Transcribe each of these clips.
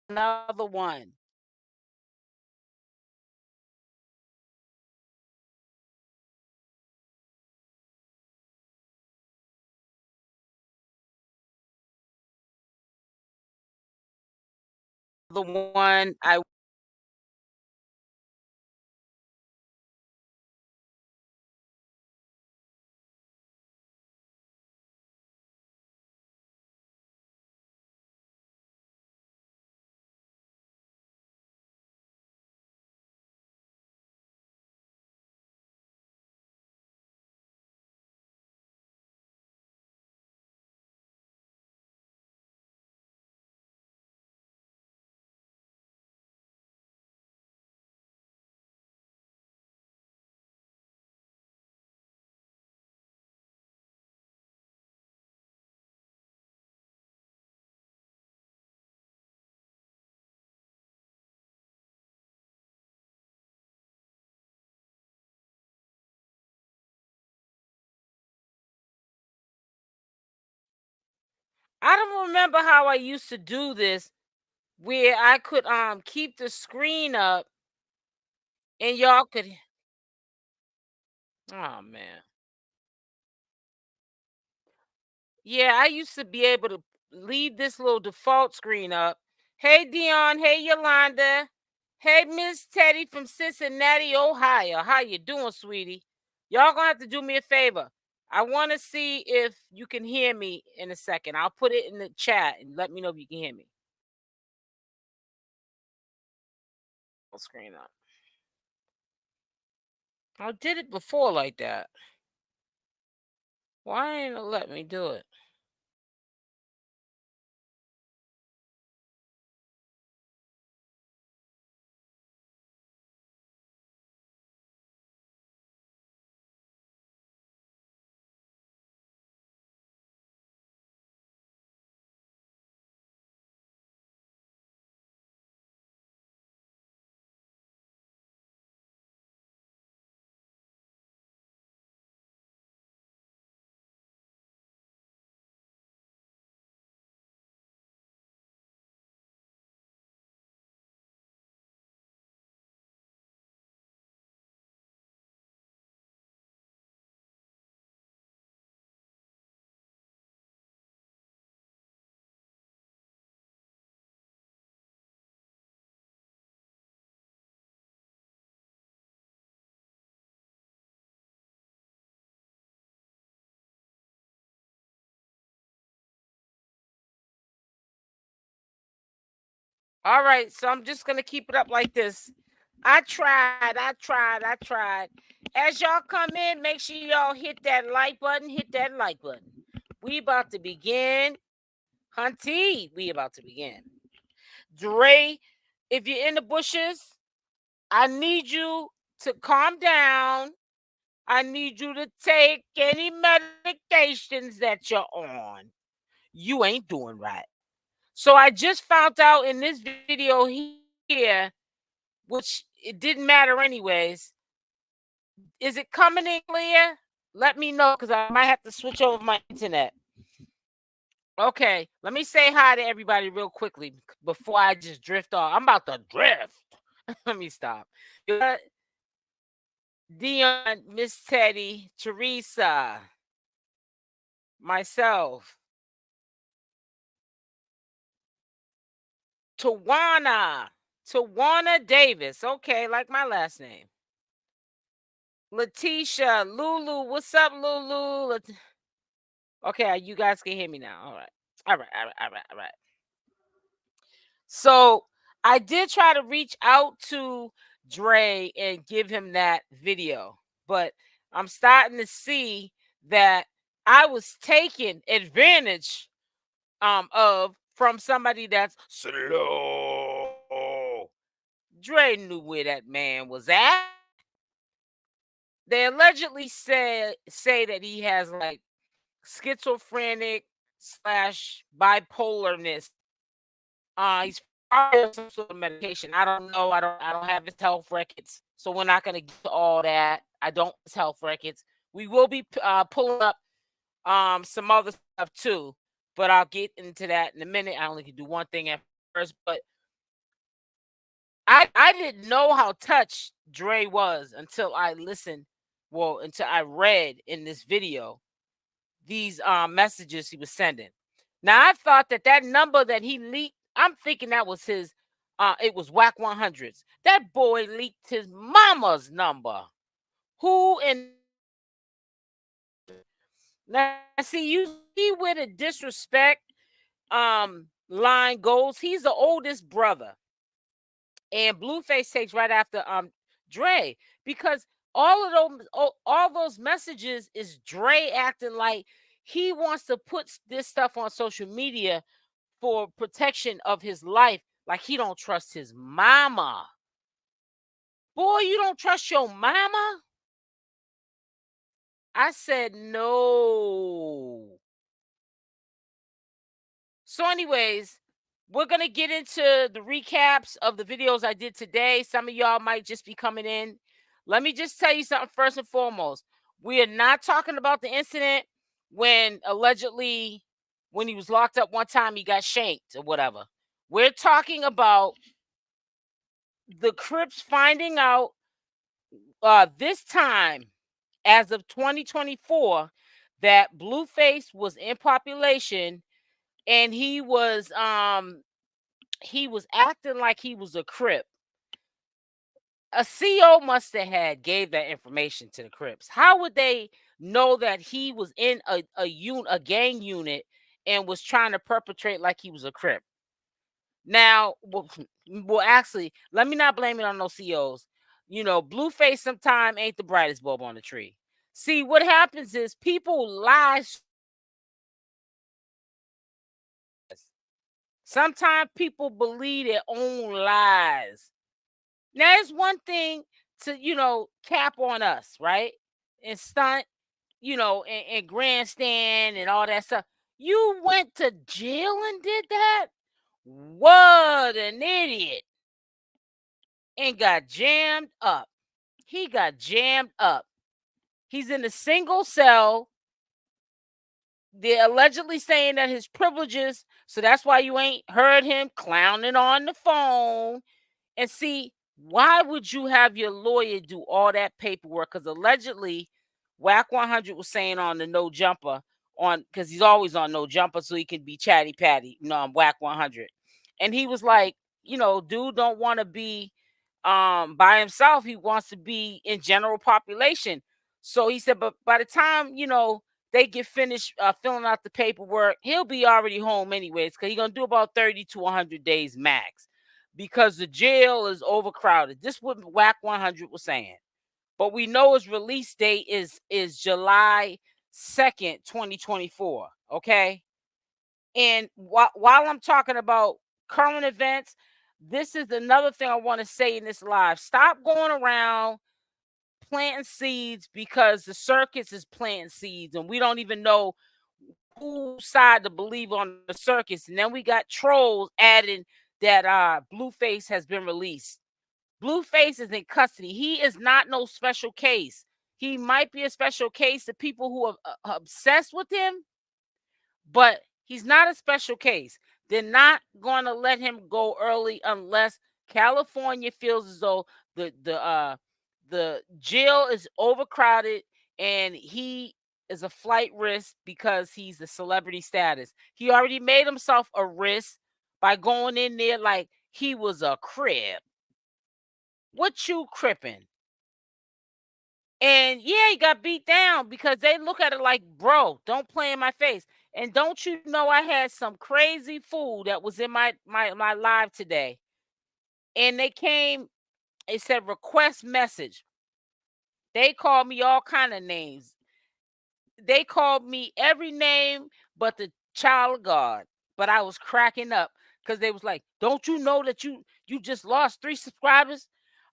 another one. The one I don't remember how I used to do this, where I could keep the screen up and y'all could. Oh man. Yeah, I used to be able to leave this little default screen up. Hey Dion, hey Yolanda, hey Miss Teddy from Cincinnati, Ohio. How you doing, sweetie? Y'all gonna have to do me a favor. I want to see if you can hear me in a second. I'll put it in the chat and let me know if you can hear me. Screen up. I did it before like that. Why ain't it let me do it? All right, so I'm just gonna keep it up like this. I tried. As y'all come in, make sure y'all hit that like button. Hit that like button. We about to begin. Hunty, we about to begin. Dre, if you're in the bushes, I need you to calm down. I need you to take any medications that you're on. You ain't doing right. So I just found out in this video here, which it didn't matter anyways. Is it coming in clear? Let me know because I might have to switch over my internet. Okay, let me say hi to everybody real quickly before I just drift off. I'm about to drift. Let me stop. Dion, Miss Teddy, Teresa, myself, Tawana Davis. Okay, like my last name. Letitia, Lulu, what's up, Lulu? Okay, you guys can hear me now. All right. So I did try to reach out to Dre and give him that video, but I'm starting to see that I was taken advantage of from somebody that's slow. Dre knew where that man was at. They allegedly say that he has like schizophrenic slash bipolarness. He's probably on some sort of medication. I don't know. I don't have his health records, so we're not gonna get to all that. I don't his health records. We will be pulling up some other stuff too, but I'll get into that in a minute. I only can do one thing at first, but I didn't know how touched Dre was until I listened, well, until I read in this video these messages he was sending. Now I thought that that number that he leaked, I'm thinking that was his. It was Whack 100s. That boy leaked his mama's number. Who in now? See, you see where the disrespect line goes. He's the oldest brother, and Blueface takes right after Dre, because all those messages is Dre acting like he wants to put this stuff on social media for protection of his life, like he don't trust his mama. Boy, you don't trust your mama? I said no. So, anyways, we're gonna get into the recaps of the videos I did today. Some of y'all might just be coming in. Let me just tell you something first and foremost. We are not talking about the incident when allegedly, when he was locked up one time, he got shanked or whatever. We're talking about the Crips finding out this time, as of 2024, that Blueface was in population, and he was acting like he was a Crip. A CO must have gave that information to the Crips. How would they know that he was in a gang unit and was trying to perpetrate like he was a Crip? Now, well, actually, let me not blame it on those COs. You know, Blueface sometime ain't the brightest bulb on the tree. See, what happens is people lie. Sometimes people believe their own lies. Now, it's one thing to, cap on us, right? And stunt, and grandstand and all that stuff. You went to jail and did that? What an idiot. And got jammed up. He got jammed up. He's in a single cell. They're allegedly saying that his privileges, so that's why you ain't heard him clowning on the phone. And see, why would you have your lawyer do all that paperwork? Because allegedly, Whack 100 was saying on the no jumper, on because he's always on no jumper, so he can be chatty patty, on Whack 100. And he was like, dude don't want to be by himself. He wants to be in general population. So he said, but by the time, they get finished filling out the paperwork, he'll be already home anyways, because he's gonna do about 30 to 100 days max, because the jail is overcrowded. This is what Whack 100 was saying. But we know his release date is July 2nd, 2024. Okay. And while I'm talking about current events, this is another thing I want to say in this live. Stop going around planting seeds, because the circus is planting seeds and we don't even know whose side to believe on the circus. And then we got trolls adding that Blueface has been released. Blueface is in custody. He is not no special case. He might be a special case to people who are obsessed with him, but he's not a special case. They're not going to let him go early unless California feels as though the jail is overcrowded and he is a flight risk because he's a celebrity status. He already made himself a risk by going in there like he was a crib. What you cripping? And yeah, he got beat down because they look at it like, bro, don't play in my face. And don't you know I had some crazy fool that was in my live today. And they came, it said request message. They called me all kind of names. They called me every name but the child of God. But I was cracking up because they was like, don't you know that you just lost 3 subscribers?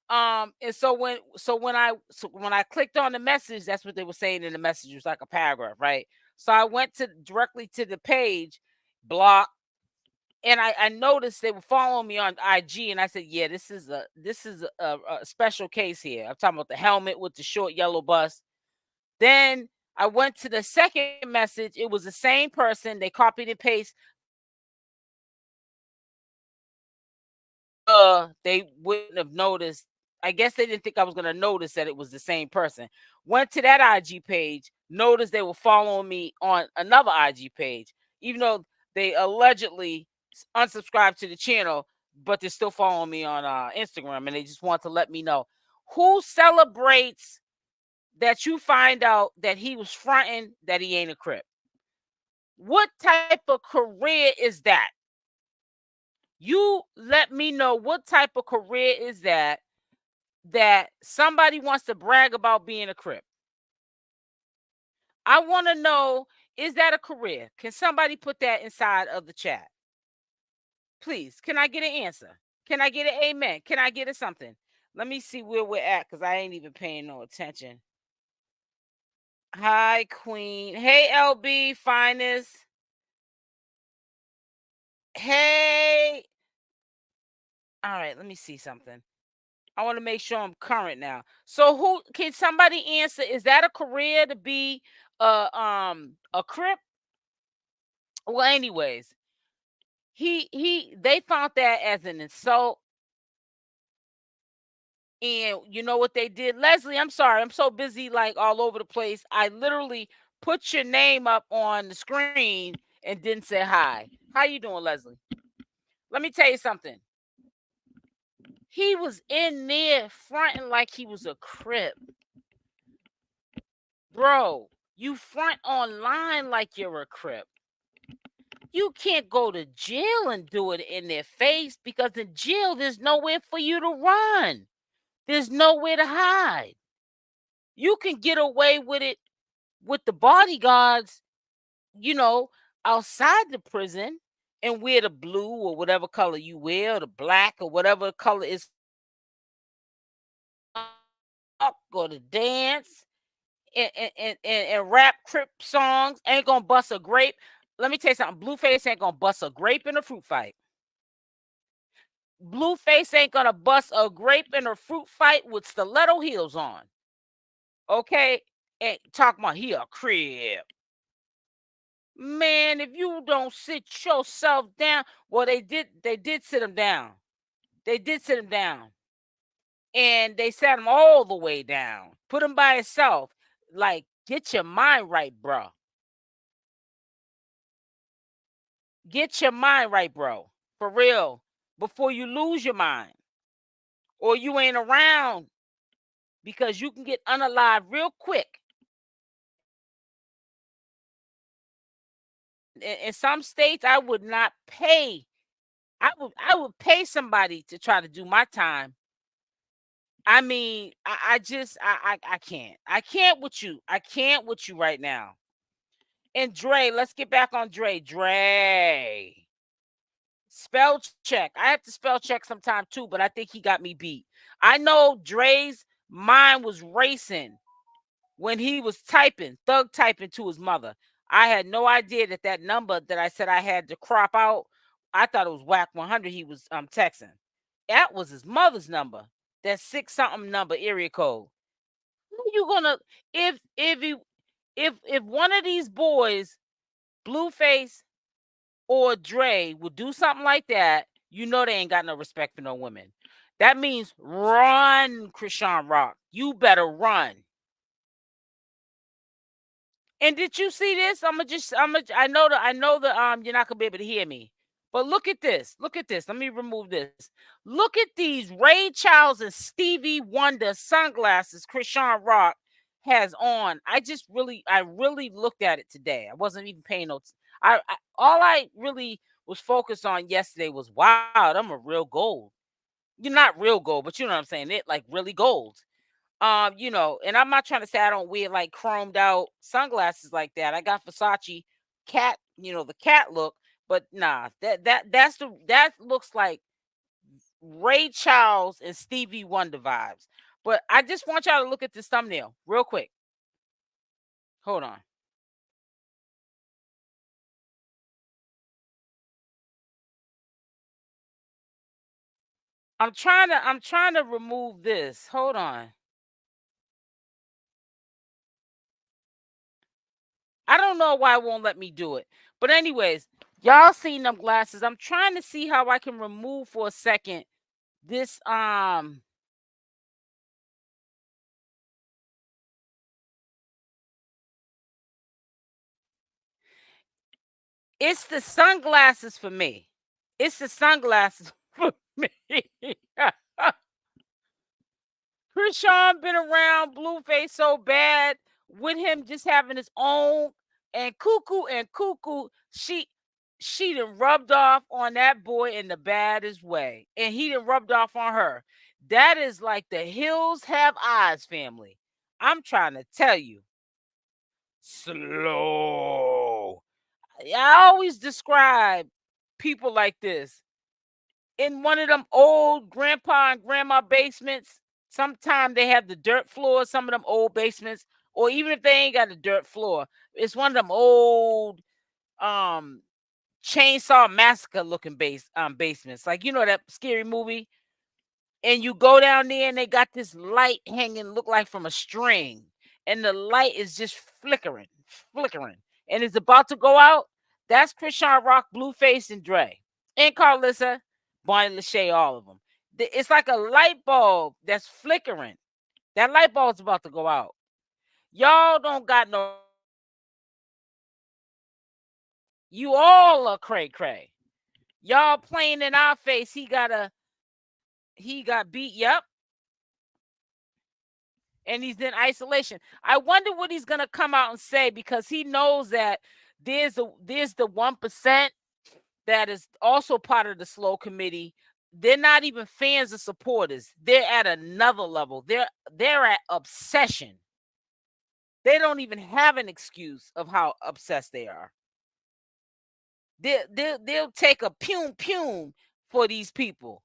And so when I clicked on the message, that's what they were saying in the message. It was like a paragraph, right? So I went directly to the page, block, and I noticed they were following me on IG, and I said, yeah, this is a special case here. I'm talking about the helmet with the short yellow bus. Then I went to the second message. It was the same person. They copied and pasted they wouldn't have noticed. I guess they didn't think I was gonna notice that it was the same person. Went to that IG page, noticed they were following me on another IG page, even though they allegedly unsubscribed to the channel, but they're still following me on Instagram, and they just want to let me know who celebrates that you find out that he was fronting that he ain't a Crip. What type of career is that? You let me know what type of career is that somebody wants to brag about being a Crip. I want to know, is that a career? Can somebody put that inside of the chat? Please, can I get an answer? Can I get an amen? Can I get a something? Let me see where we're at because I ain't even paying no attention. Hi, Queen. Hey, LB, finest. Hey. All right, let me see something. I want to make sure I'm current now. So who can somebody answer? Is that a career to be a Crip? Well, anyways, they found that as an insult. And you know what they did? Leslie, I'm sorry. I'm so busy like all over the place. I literally put your name up on the screen and didn't say hi. How you doing, Leslie? Let me tell you something. He was in there fronting like he was a Crip. Bro, you front online like you're a Crip. You can't go to jail and do it in their face because in jail there's nowhere for you to run. There's nowhere to hide. You can get away with it with the bodyguards, you know, outside the prison and wear the blue or whatever color you wear, or the black or whatever color is, go to dance and rap Crip songs. Ain't gonna bust a grape. Let me tell you something. Blueface ain't gonna bust a grape in a fruit fight. Blueface ain't gonna bust a grape in a fruit fight with stiletto heels on. Okay? And talk about he a Crip. Man, if you don't sit yourself down, well, they did sit him down. They did sit him down. And they sat him all the way down. Put him by himself. Like, get your mind right, bro. Get your mind right, bro. For real. Before you lose your mind. Or you ain't around. Because you can get unalive real quick. In some states, I would not pay. I would pay somebody to try to do my time. I mean, I can't. I can't with you. I can't with you right now. And Dre, let's get back on Dre. Dre. Spell check. I have to spell check sometime too, but I think he got me beat. I know Dre's mind was racing when he was typing, thug typing to his mother. I had no idea that number that I said I had to crop out. I thought it was whack 100 he was texting. That was his mother's number. That 6 something number area code. Who you gonna if one of these boys, Blueface or Dre, would do something like that, you know they ain't got no respect for no women. That means run, Chrisean Rock. You better run. And did you see this? I know the you're not gonna be able to hear me. But look at this. Look at this. Let me remove this. Look at these Ray Charles and Stevie Wonder sunglasses Chrisean Rock has on. I really looked at it today. I wasn't even paying notes. All I really was focused on yesterday was, wow, them are real gold. You're not real gold, but you know what I'm saying. It like really gold. And I'm not trying to say I don't wear like chromed out sunglasses like that. I got Versace cat, the cat look, but nah, that looks like Ray Charles and Stevie Wonder vibes. But I just want y'all to look at this thumbnail real quick. Hold on. I'm trying to remove this. Hold on. I don't know why it won't let me do it. But anyways, y'all seen them glasses. I'm trying to see how I can remove for a second This it's the sunglasses for me. It's the sunglasses for me. Chrisean been around Blueface so bad with him just having his own, and Cuckoo, she done rubbed off on that boy in the baddest way, and he done rubbed off on her. That is like the hills have eyes family. I'm trying to tell you. Slow. I always describe people like this. In one of them old grandpa and grandma basements, sometimes they have the dirt floor, some of them old basements, or even if they ain't got a dirt floor, it's one of them old um chainsaw massacre looking basements. Like you know that scary movie, and you go down there and they got this light hanging, look like from a string, and the light is just flickering, and it's about to go out. That's Chrisean Rock, Blueface, and Dre, and Carlissa, Bonnie Lachey, all of them. It's like a light bulb that's flickering. That light bulb's about to go out. Y'all don't got no. You all are cray cray. Y'all playing in our face. He got beat. Yep. And he's in isolation. I wonder what he's gonna come out and say, because he knows that there's the 1% that is also part of the slow committee. They're not even fans or supporters. They're at another level. They're at obsession. They don't even have an excuse of how obsessed they are. They'll take a pum for these people.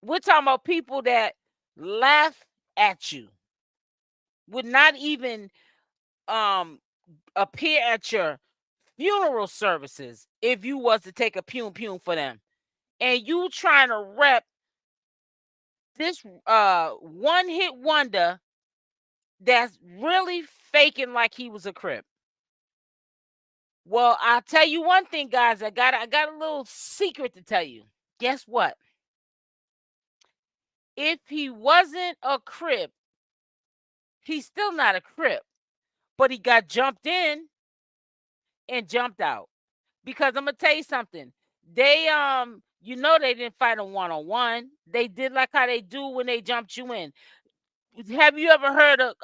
We're talking about people that laugh at you, would not even appear at your funeral services if you was to take a pum for them. And you trying to rep this one hit wonder that's really faking like he was a Crip. Well, I'll tell you one thing, guys. I got a little secret to tell you. Guess what? If he wasn't a Crip, he's still not a Crip. But he got jumped in and jumped out. Because I'm gonna tell you something. They they didn't fight a one-on-one. They did like how they do when they jumped you in. Have you ever heard of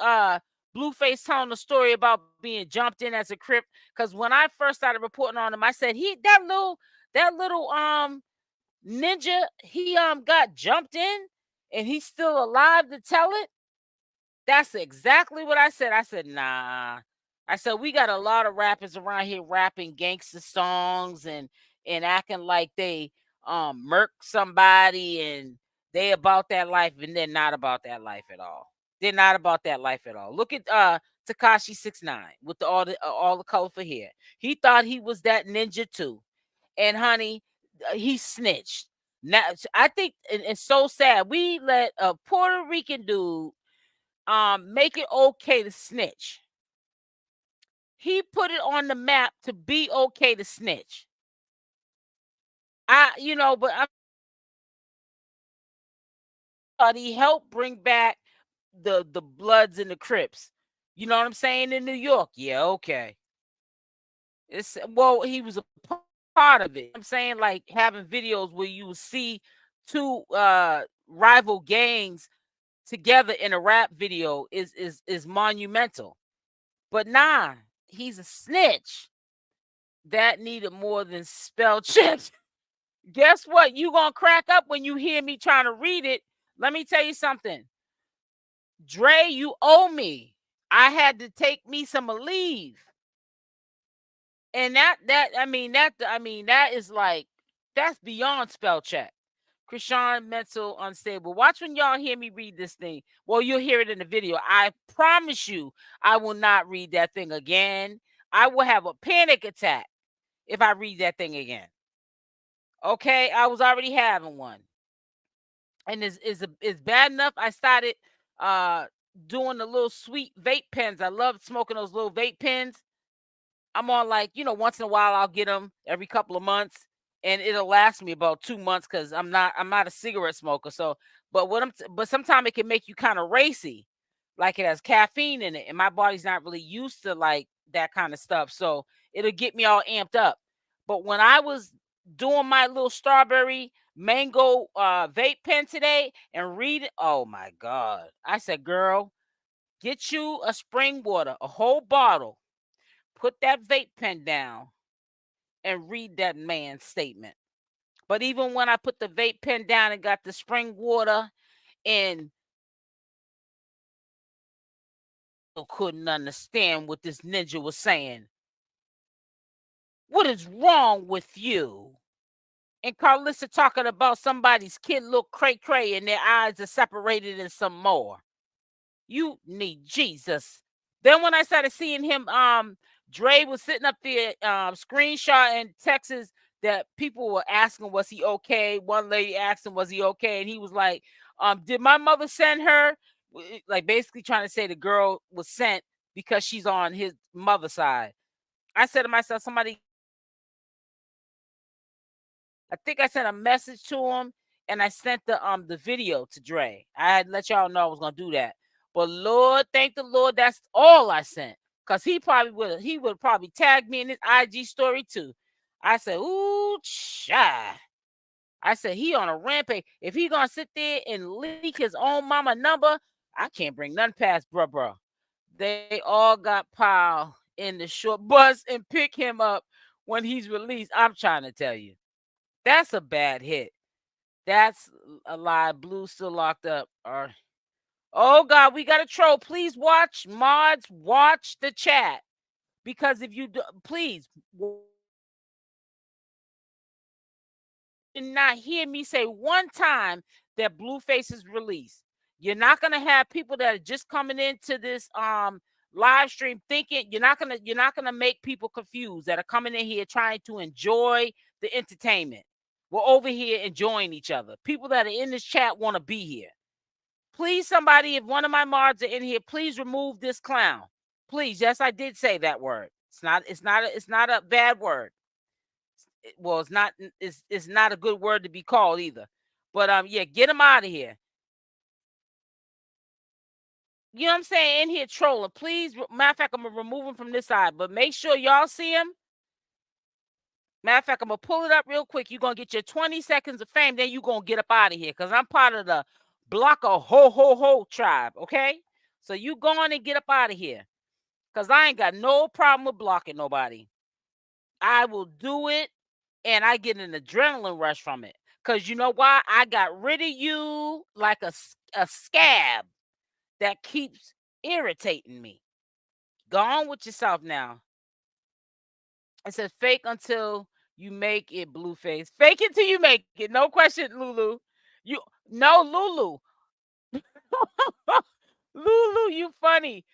Blueface telling the story about being jumped in as a Crip? Because when I first started reporting on him, I said that little ninja, he got jumped in and he's still alive to tell it. That's exactly what I said. I said, nah. I said, we got a lot of rappers around here rapping gangster songs and acting like they murk somebody and they about that life, and they're not about that life at all. They're not about that life at all. Look at Tekashi 6ix9ine with all the colorful hair. He thought he was that ninja too. And honey, he snitched. Now I think it's so sad. We let a Puerto Rican dude make it okay to snitch. He put it on the map to be okay to snitch. But I thought he helped bring back the Bloods and the Crips. You know what I'm saying? In New York. Yeah, okay. He was a part of it. I'm saying, like, having videos where you see two rival gangs together in a rap video is monumental. But nah, he's a snitch. That needed more than spell check. Guess what? You gonna crack up when you hear me trying to read it. Let me tell you something. Dre, you owe me. I had to take me some leave. And that is like, that's beyond spell check. Chrisean mental unstable. Watch when y'all hear me read this thing. Well, you'll hear it in the video. I promise you, I will not read that thing again. I will have a panic attack if I read that thing again. Okay, I was already having one, and it's bad enough. I started doing the little sweet vape pens. I love smoking those little vape pens. I'm on, like, once in a while I'll get them every couple of months. and it'll last me about 2 months because I'm not a cigarette smoker. So, but sometimes it can make you kind of racy, like it has caffeine in it, and my body's not really used to like that kind of stuff. So it'll get me all amped up. But when I was doing my little strawberry mango vape pen today and read it, oh my god! I said, girl, get you a spring water, a whole bottle, put that vape pen down, and read that man's statement. But even when I put the vape pen down and got the spring water and couldn't understand what this ninja was saying. What is wrong with you? And Carlissa talking about somebody's kid look cray cray and their eyes are separated and some more. You need Jesus. Then when I started seeing him, Dre was sitting up there, screenshot in Texas that people were asking, was he okay? One lady asked him, was he okay? And he was like, did my mother send her? Like basically trying to say the girl was sent because she's on his mother's side. I said to myself, I think I sent a message to him and I sent the video to Dre. I had let y'all know I was gonna do that. But Lord, thank the Lord, that's all I sent. Cause he would probably tag me in his IG story too. I said, ooh, child. I said he on a rampage. If he gonna sit there and leak his own mama number, I can't bring none past bruh. They all got piled in the short bus and pick him up when he's released. I'm trying to tell you. That's a bad hit. That's a lie. Blue still locked up. Oh God, we got a troll. Please watch mods. Watch the chat because if you do, please did not hear me say one time that Blueface is released. You're not gonna have people that are just coming into this live stream thinking you're not gonna make people confused that are coming in here trying to enjoy the entertainment. We're over here enjoying each other. People that are in this chat want to be here. Please, somebody, if one of my mods are in here, please remove this clown. Please. Yes, I did say that word. It's not a bad word. Well, it's not a good word to be called either. But yeah, get him out of here. You know what I'm saying? In here trolling. Please, matter of fact, I'm gonna remove him from this side, but make sure y'all see him. Matter of fact, I'm gonna pull it up real quick. You're gonna get your 20 seconds of fame, then you're gonna get up out of here. Cause I'm part of the block of ho tribe. Okay. So you go on and get up out of here. Cause I ain't got no problem with blocking nobody. I will do it and I get an adrenaline rush from it. Cause you know why? I got rid of you like a scab that keeps irritating me. Go on with yourself now. It says fake until you make it, Blueface. Fake it till you make it. No question, Lulu. You no Lulu. Lulu, you funny.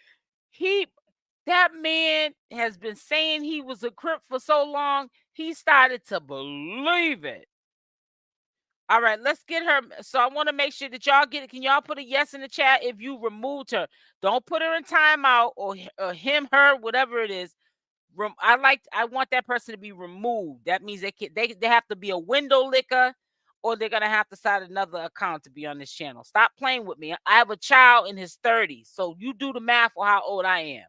That man has been saying he was a Crip for so long, he started to believe it. All right, let's get her. So I want to make sure that y'all get it. Can y'all put a yes in the chat if you removed her? Don't put her in timeout or him, her, whatever it is. I want that person to be removed. That means they have to be a window licker, or they're gonna have to start another account to be on this channel. Stop playing with me. I have a child in his 30s, so you do the math for how old I am.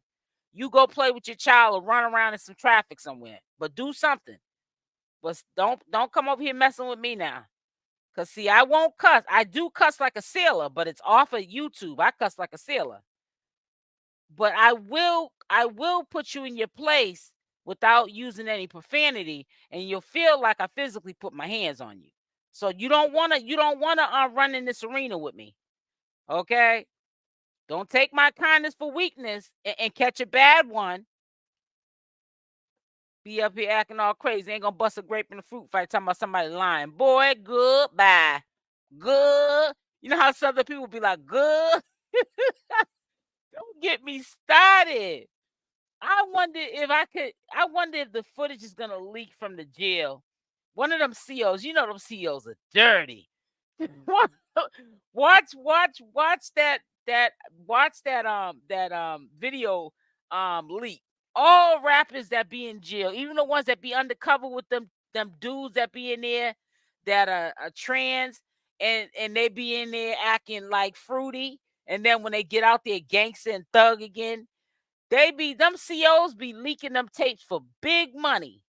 You go play with your child or run around in some traffic somewhere, but do something. But don't come over here messing with me now. Cause see, I won't cuss. I do cuss like a sailor, but it's off of YouTube. I cuss like a sailor. But I will put you in your place without using any profanity, and you'll feel like I physically put my hands on you. So you don't wanna run in this arena with me. Okay? Don't take my kindness for weakness and catch a bad one. Be up here acting all crazy. Ain't gonna bust a grape in the fruit fight talking about somebody lying. Boy, goodbye. Good. You know how Southern people be like, good? Don't get me started. I wonder if the footage is gonna leak from the jail. One of them COs, you know them COs are dirty. watch that video leak. All rappers that be in jail, even the ones that be undercover with them them dudes that be in there that are trans, and they be in there acting like fruity, and then when they get out there gangster and thug again, they be them COs be leaking them tapes for big money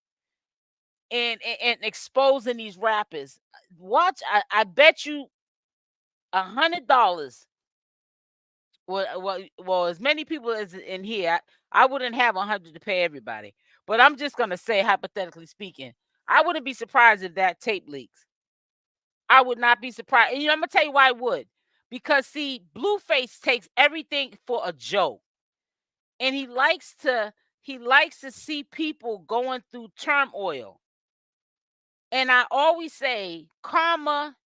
and exposing these rappers. Watch, I bet you $100. Well, as many people as in here, I wouldn't have 100 to pay everybody. But I'm just gonna say, hypothetically speaking, I wouldn't be surprised if that tape leaks. I would not be surprised. And I'm gonna tell you why I would. Because see, Blueface takes everything for a joke. And he likes to see people going through turmoil. And I always say karma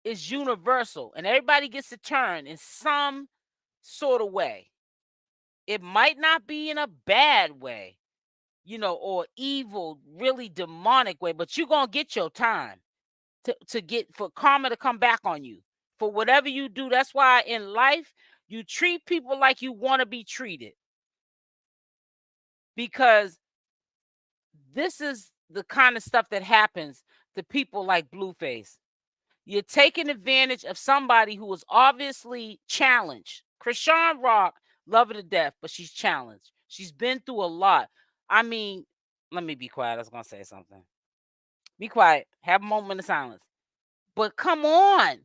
is universal and everybody gets a turn in some sort of way. It might not be in a bad way, or evil, really demonic way, but you're gonna get your time to get for karma to come back on you for whatever you do. That's why in life you treat people like you want to be treated, because this is the kind of stuff that happens to people like Blueface. You're taking advantage of somebody who was obviously challenged. Chrisean Rock, love her to death, but she's challenged. She's been through a lot. I mean, let me be quiet. I was going to say something. Be quiet. Have a moment of silence. But come on.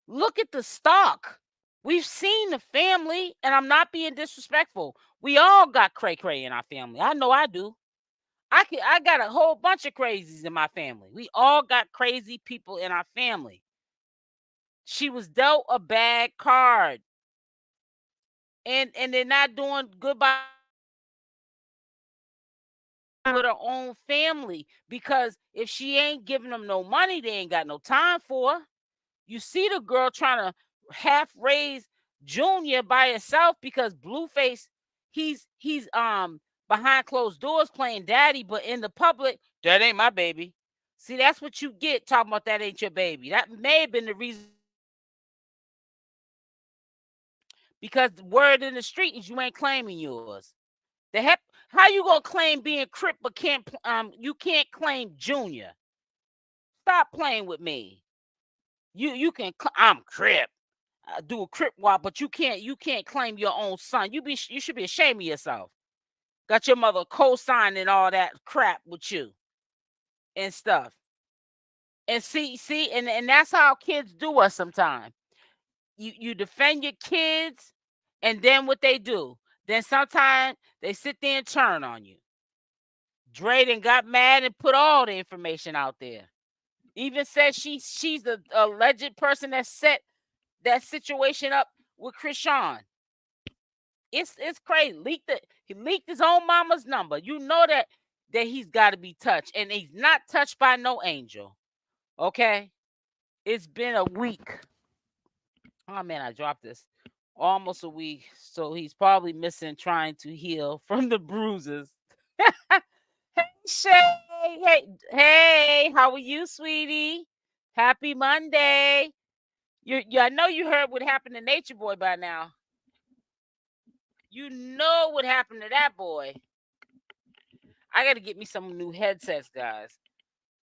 Look at the stock. We've seen the family, and I'm not being disrespectful. We all got cray-cray in our family. I know I do. I got a whole bunch of crazies in my family. We all got crazy people in our family. She was dealt a bad card, and they're not doing good by with her own family, because if she ain't giving them no money, they ain't got no time for her. You see the girl trying to half raise Junior by herself because Blueface, he's behind closed doors playing daddy, but in the public, that ain't my baby. See, that's what you get talking about that ain't your baby. That may have been the reason, because the word in the street is you ain't claiming yours. The heck, how you gonna claim being Crip but you can't claim Junior? Stop playing with me. You can I'm Crip. Do a Crip walk, but you can't claim your own son. You should be ashamed of yourself. Got your mother co-signing all that crap with you and stuff. And see, and that's how kids do us sometimes. You defend your kids, and then what they do, then sometimes they sit there and turn on you. Jaidyn got mad and put all the information out there. Even said she's the alleged person that set that situation up with Chrisean. It's crazy. He leaked his own mama's number. You know that he's got to be touched, and he's not touched by no angel. Okay, it's been a week. Oh man, I dropped this. Almost a week, so he's probably missing trying to heal from the bruises. Hey Shay, hey, how are you, sweetie? Happy Monday. I know you heard what happened to Nature Boy by now. You know what happened to that boy. I got to get me some new headsets, guys.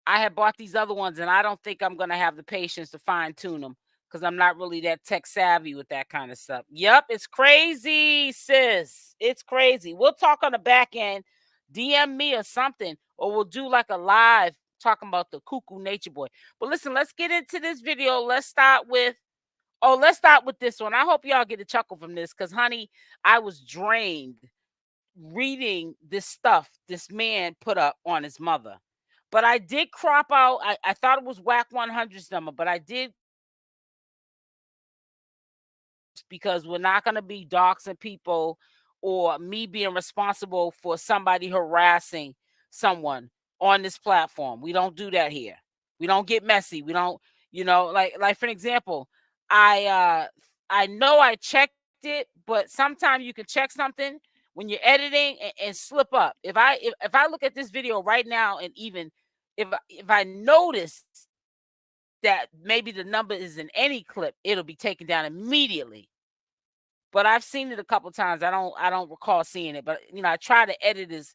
I had bought these other ones, and I don't think I'm going to have the patience to fine tune them because I'm not really that tech savvy with that kind of stuff. Yep, it's crazy, sis. It's crazy. We'll talk on the back end. DM me or something, or we'll do like a live talking about the cuckoo Nature Boy. But listen, let's get into this video. Let's start with this one. I hope y'all get a chuckle from this because, honey, I was drained reading this stuff this man put up on his mother. But I did crop out. I thought it was whack 100's number, but I did, because we're not going to be doxing people or me being responsible for somebody harassing someone on this platform. We don't do that here. We don't get messy. We don't, like for an example, I know I checked it, but sometimes you can check something when you're editing and slip up. If I look at this video right now, and even if I notice that maybe the number is in any clip, it'll be taken down immediately. But I've seen it a couple times. I don't recall seeing it, but I try to edit is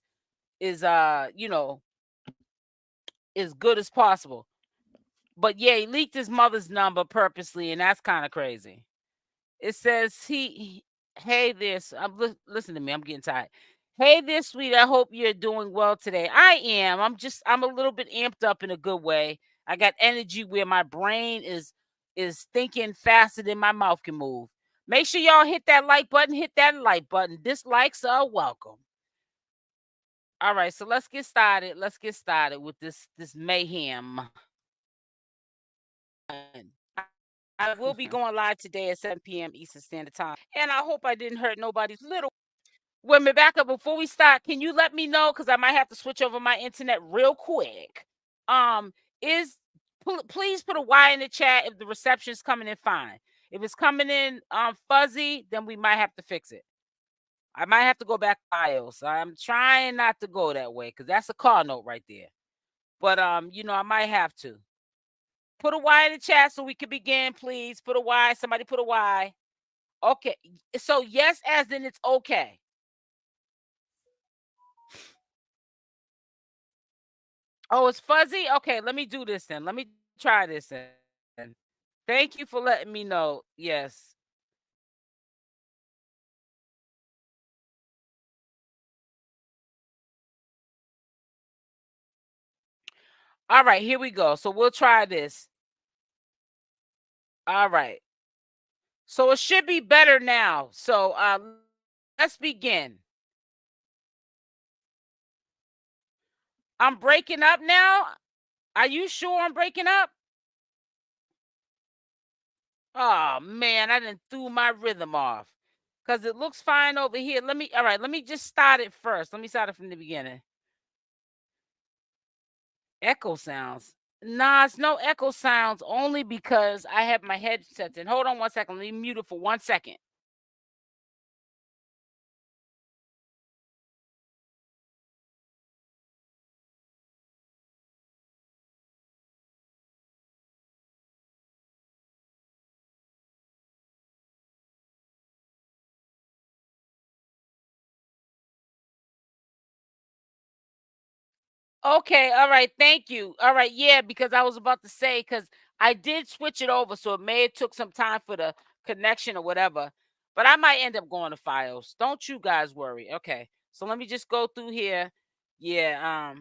as good as possible. But yeah, he leaked his mother's number purposely, and that's kind of crazy. It says hey this, listen to me, I'm getting tired. Hey there, sweet. I hope you're doing well today. I am. I'm a little bit amped up in a good way. I got energy where my brain is thinking faster than my mouth can move. Make sure y'all hit that like button, hit that like button. Dislikes are welcome. All right, so let's get started. Let's get started with this mayhem. I will be going live today at 7 p.m. Eastern Standard Time. And I hope I didn't hurt nobody's little. Wait a minute, back up before we start. Can you let me know? Because I might have to switch over my internet real quick. Is please put a Y in the chat if the reception is coming in fine. If it's coming in fuzzy, then we might have to fix it. I might have to go back to iOS. I'm trying not to go that way because that's a car note right there. But I might have to. Put a Y in the chat so we can begin, please. Put a Y. Somebody put a Y. Okay. So yes, as in it's okay. Oh, it's fuzzy? Okay, let me do this then. Let me try this then. Thank you for letting me know. Yes. All right, here we go. So we'll try this. All right. So it should be better now. So let's begin. I'm breaking up now. Are you sure I'm breaking up? Oh man, I didn't threw my rhythm off. Cause it looks fine over here. Let me just start it first. Let me start it from the beginning. Echo sounds. Nah, it's no echo sounds only because I have my headsets in. Hold on 1 second. Let me mute it for 1 second. Okay, all right, thank you. All right, yeah, because I was about to say because I did switch it over, so it may have took some time for the connection or whatever. But I might end up going to files. Don't you guys worry. Okay, so let me just go through here. Yeah.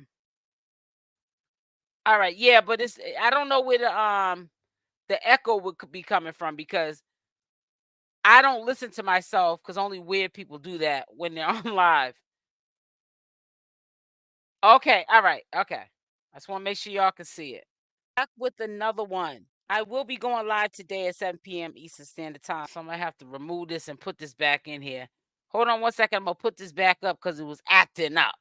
All right. Yeah, but I don't know where the echo would be coming from because I don't listen to myself because only weird people do that when they're on live. Okay. All right. Okay. I just want to make sure y'all can see it. Back with another one. I will be going live today at 7 p.m. Eastern Standard Time. So I'm going to have to remove this and put this back in here. Hold on 1 second. I'm going to put this back up because it was acting up.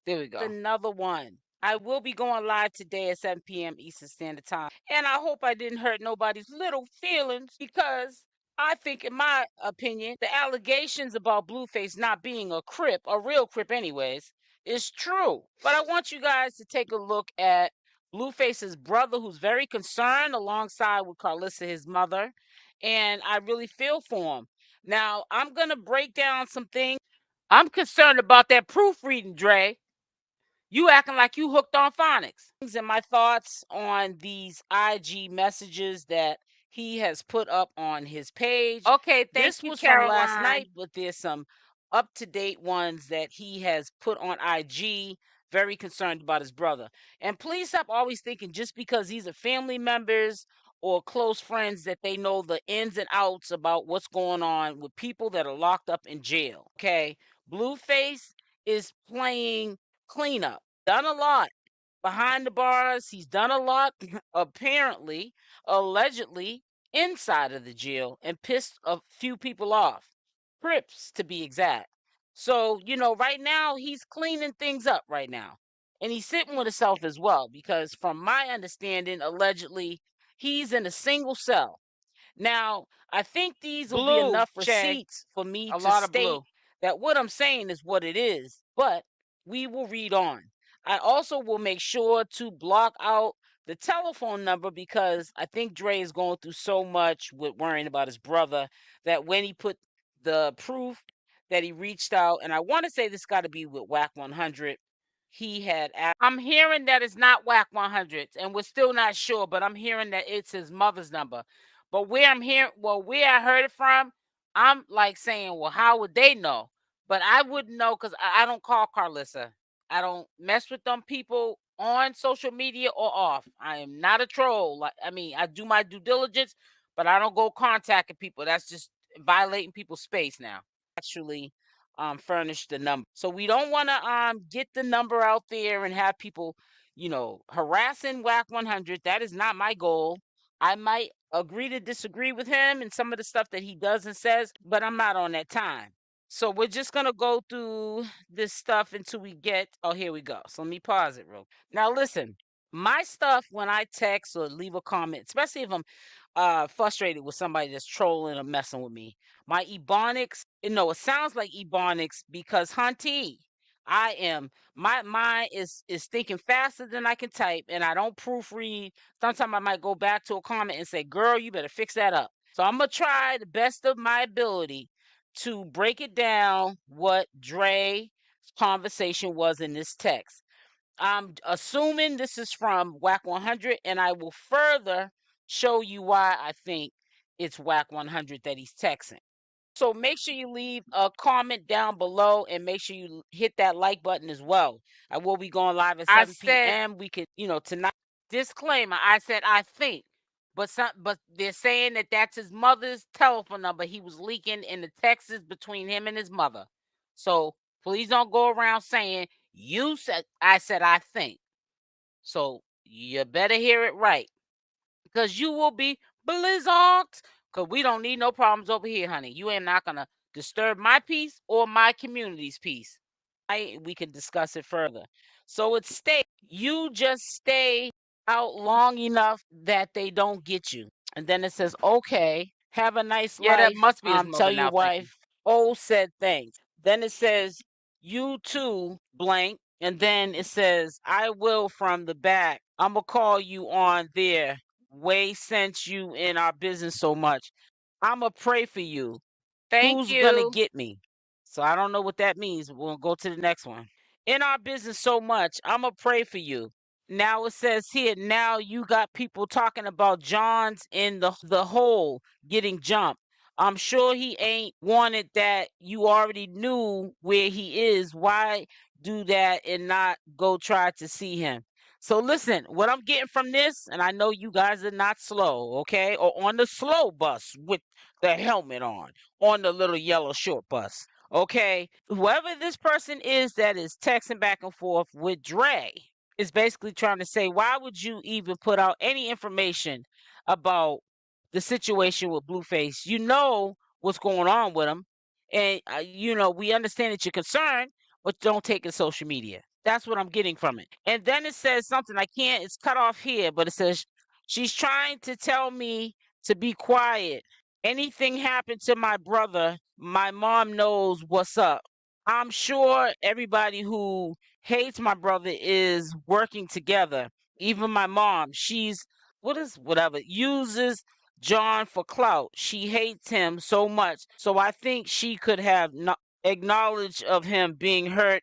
There we go. Another one. I will be going live today at 7 p.m. Eastern Standard Time. And I hope I didn't hurt nobody's little feelings because I think, in my opinion, the allegations about Blueface not being a Crip, a real Crip anyways, is true. But I want you guys to take a look at Blueface's brother, who's very concerned alongside with Carlissa, his mother. And I really feel for him. Now, I'm going to break down some things. I'm concerned about that proofreading, Dre. You acting like you hooked on phonics. And my thoughts on these IG messages that he has put up on his page. Okay, this was Caroline. From last night, but there's some up-to-date ones that he has put on IG. Very concerned about his brother. And please stop always thinking just because these are family members or close friends that they know the ins and outs about what's going on with people that are locked up in jail. Okay, Blueface is playing cleanup. Done a lot behind the bars. He's done a lot, apparently, allegedly, inside of the jail and pissed a few people off. Crips, to be exact. So, right now, he's cleaning things up right now. And he's sitting with himself as well, because from my understanding, allegedly, he's in a single cell. Now, I think these will be enough receipts for me to state that what I'm saying is what it is, but we will read on. I also will make sure to block out the telephone number because I think Dre is going through so much with worrying about his brother that when he put the proof that he reached out, and I want to say this got to be with WAC 100. he had. I'm hearing that it's not whack 100s, and we're still not sure, but I'm hearing that it's his mother's number. But where I heard it from, I'm like saying, well, how would they know? But I wouldn't know because I don't call Carlissa. I don't mess with them people on social media or off. I am not a troll. Like, I mean, I do my due diligence, but I don't go contacting people. That's just violating people's space now. Actually, furnish the number. So we don't want to get the number out there and have people, harassing whack 100. That is not my goal. I might agree to disagree with him and some of the stuff that he does and says, but I'm not on that time. So we're just gonna go through this stuff until we get. Oh, here we go. So let me pause it real. Now listen, my stuff when I text or leave a comment, especially if I'm frustrated with somebody that's trolling or messing with me. My ebonics, it sounds like ebonics because hunty, my mind is thinking faster than I can type, and I don't proofread. Sometimes I might go back to a comment and say, girl, you better fix that up. So I'm gonna try the best of my ability to break it down what Dre's conversation was in this text. I'm assuming this is from Whack 100, and I will further show you why I think it's Whack 100 that he's texting. So make sure you leave a comment down below and make sure you hit that like button as well. I will be going live at 7 p.m. We could, tonight. Disclaimer, I said I think, but they're saying that that's his mother's telephone number. He was leaking in the texts between him and his mother. So please don't go around saying you said I said I think. So you better hear it right. Because you will be blizzards. Because we don't need no problems over here, honey. You ain't not gonna disturb my peace or my community's peace. We can discuss it further. So it states you just stay out long enough that they don't get you. And then it says, okay, have a nice life. That must be his mother. Tell your wife, oh, said thanks. Then it says, you too, blank. And then it says, I will from the back. I'm going to call you on there. Way since you in our business so much. I'm going to pray for you. Who's going to get me? So I don't know what that means. We'll go to the next one. In our business so much, I'm going to pray for you. Now it says here, now you got people talking about John's in the hole getting jumped. I'm sure he ain't wanted that. You already knew where he is. Why do that and not go try to see him? So listen, what I'm getting from this, and I know you guys are not slow, okay? Or on the slow bus with the helmet on the little yellow short bus, okay? Whoever this person is that is texting back and forth with Dre is basically trying to say, why would you even put out any information about the situation with Blueface? You know what's going on with him. And, we understand that you're concerned, but don't take it social media. That's what I'm getting from it. And then it says something, it's cut off here, but it says, she's trying to tell me to be quiet. Anything happened to my brother, my mom knows what's up. I'm sure everybody who hates my brother is working together. Even my mom, uses John for clout. She hates him so much. So I think she could have acknowledged of him being hurt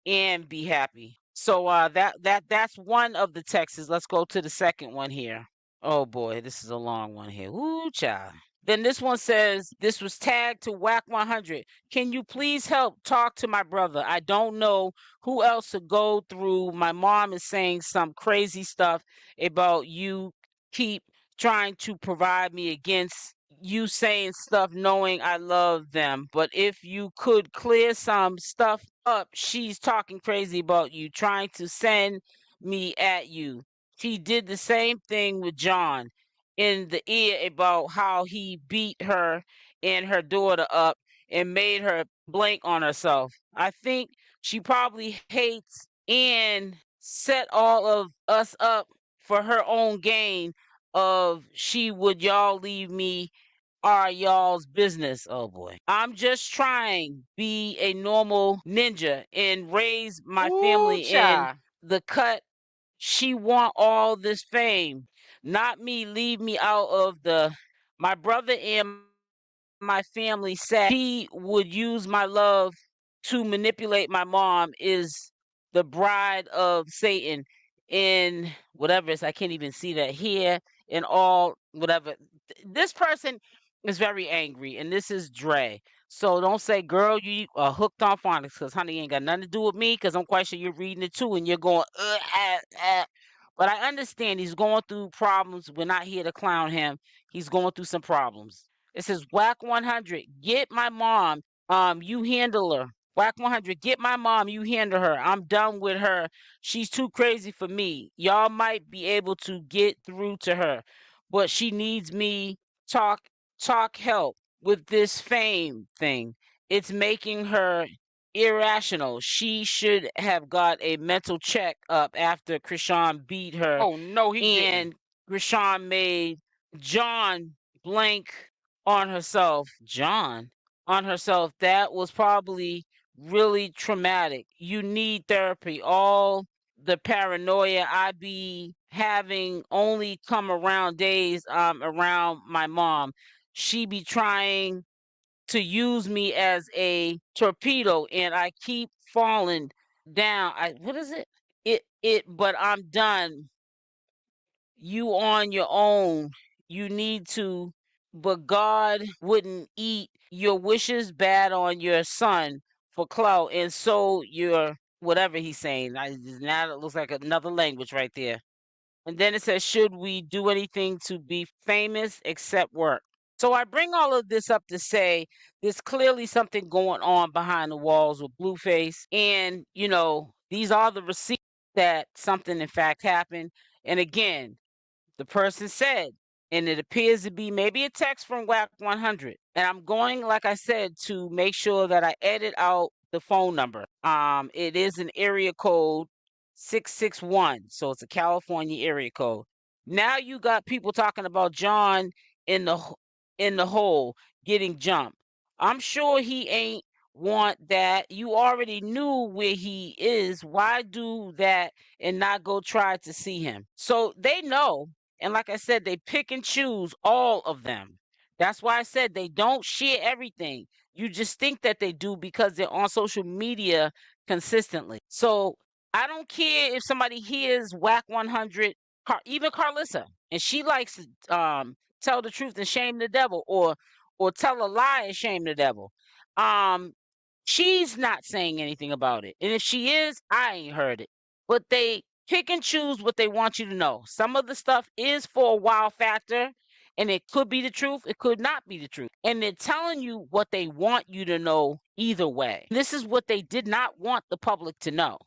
and be happy. So that's one of the texts. Let's go to the second one here. Oh boy, this is a long one here. Ooh, child. Then this one says, this was tagged to Whack 100. Can you please help talk to my brother? I don't know who else to go through. My mom is saying some crazy stuff about you keep trying to provide me against you saying stuff knowing I love them. But if you could clear some stuff up, she's talking crazy about you, trying to send me at you. She did the same thing with John in the ear about how he beat her and her daughter up and made her blank on herself. I think she probably hates and set all of us up for her own gain of she would y'all leave me are y'all's business. Oh boy. I'm just trying be a normal ninja and raise my family in the cut. She want all this fame, not me. Leave me out of my brother and my family said she would use my love to manipulate my mom is the bride of Satan in whatever it's, I can't even see that here, in all whatever. This person is very angry, and this is Dre. So don't say, girl, you are hooked on phonics, because honey ain't got nothing to do with me, because I'm quite sure you're reading it too, and you're going, But I understand he's going through problems. We're not here to clown him. He's going through some problems. It says, Whack 100, get my mom. You handle her. Whack 100, get my mom. You handle her. I'm done with her. She's too crazy for me. Y'all might be able to get through to her, but she needs me. Talk help with this fame thing. It's making her irrational. She should have got a mental check up after Chrisean beat her. Oh no, he didn't. And Chrisean made John blank on herself. John on herself. That was probably really traumatic. You need therapy. All the paranoia I be having only come around days around my mom. She be trying to use me as a torpedo, and I keep falling down. What is it? But I'm done. You on your own. You need to, but God wouldn't eat your wishes bad on your son for clout, and so your whatever he's saying. Now it looks like another language right there. And then it says, should we do anything to be famous except work? So I bring all of this up to say there's clearly something going on behind the walls with Blueface. And, these are the receipts that something in fact happened. And again, the person said, and it appears to be maybe a text from WAC 100. And I'm going, like I said, to make sure that I edit out the phone number. It is an area code 661. So it's a California area code. Now you got people talking about John in the hole getting jumped. I'm sure he ain't want that. You already knew where he is. Why do that and not go try to see him? So they know. And like I said, they pick and choose, all of them. That's why I said they don't share everything. You just think that they do because they're on social media consistently. So I don't care if somebody hears WAC 100, even Carlissa, and she likes to tell the truth and shame the devil, or tell a lie and shame the devil. She's not saying anything about it. And if she is, I ain't heard it. But they pick and choose what they want you to know. Some of the stuff is for a wow factor, and it could be the truth, it could not be the truth. And they're telling you what they want you to know either way. This is what they did not want the public to know.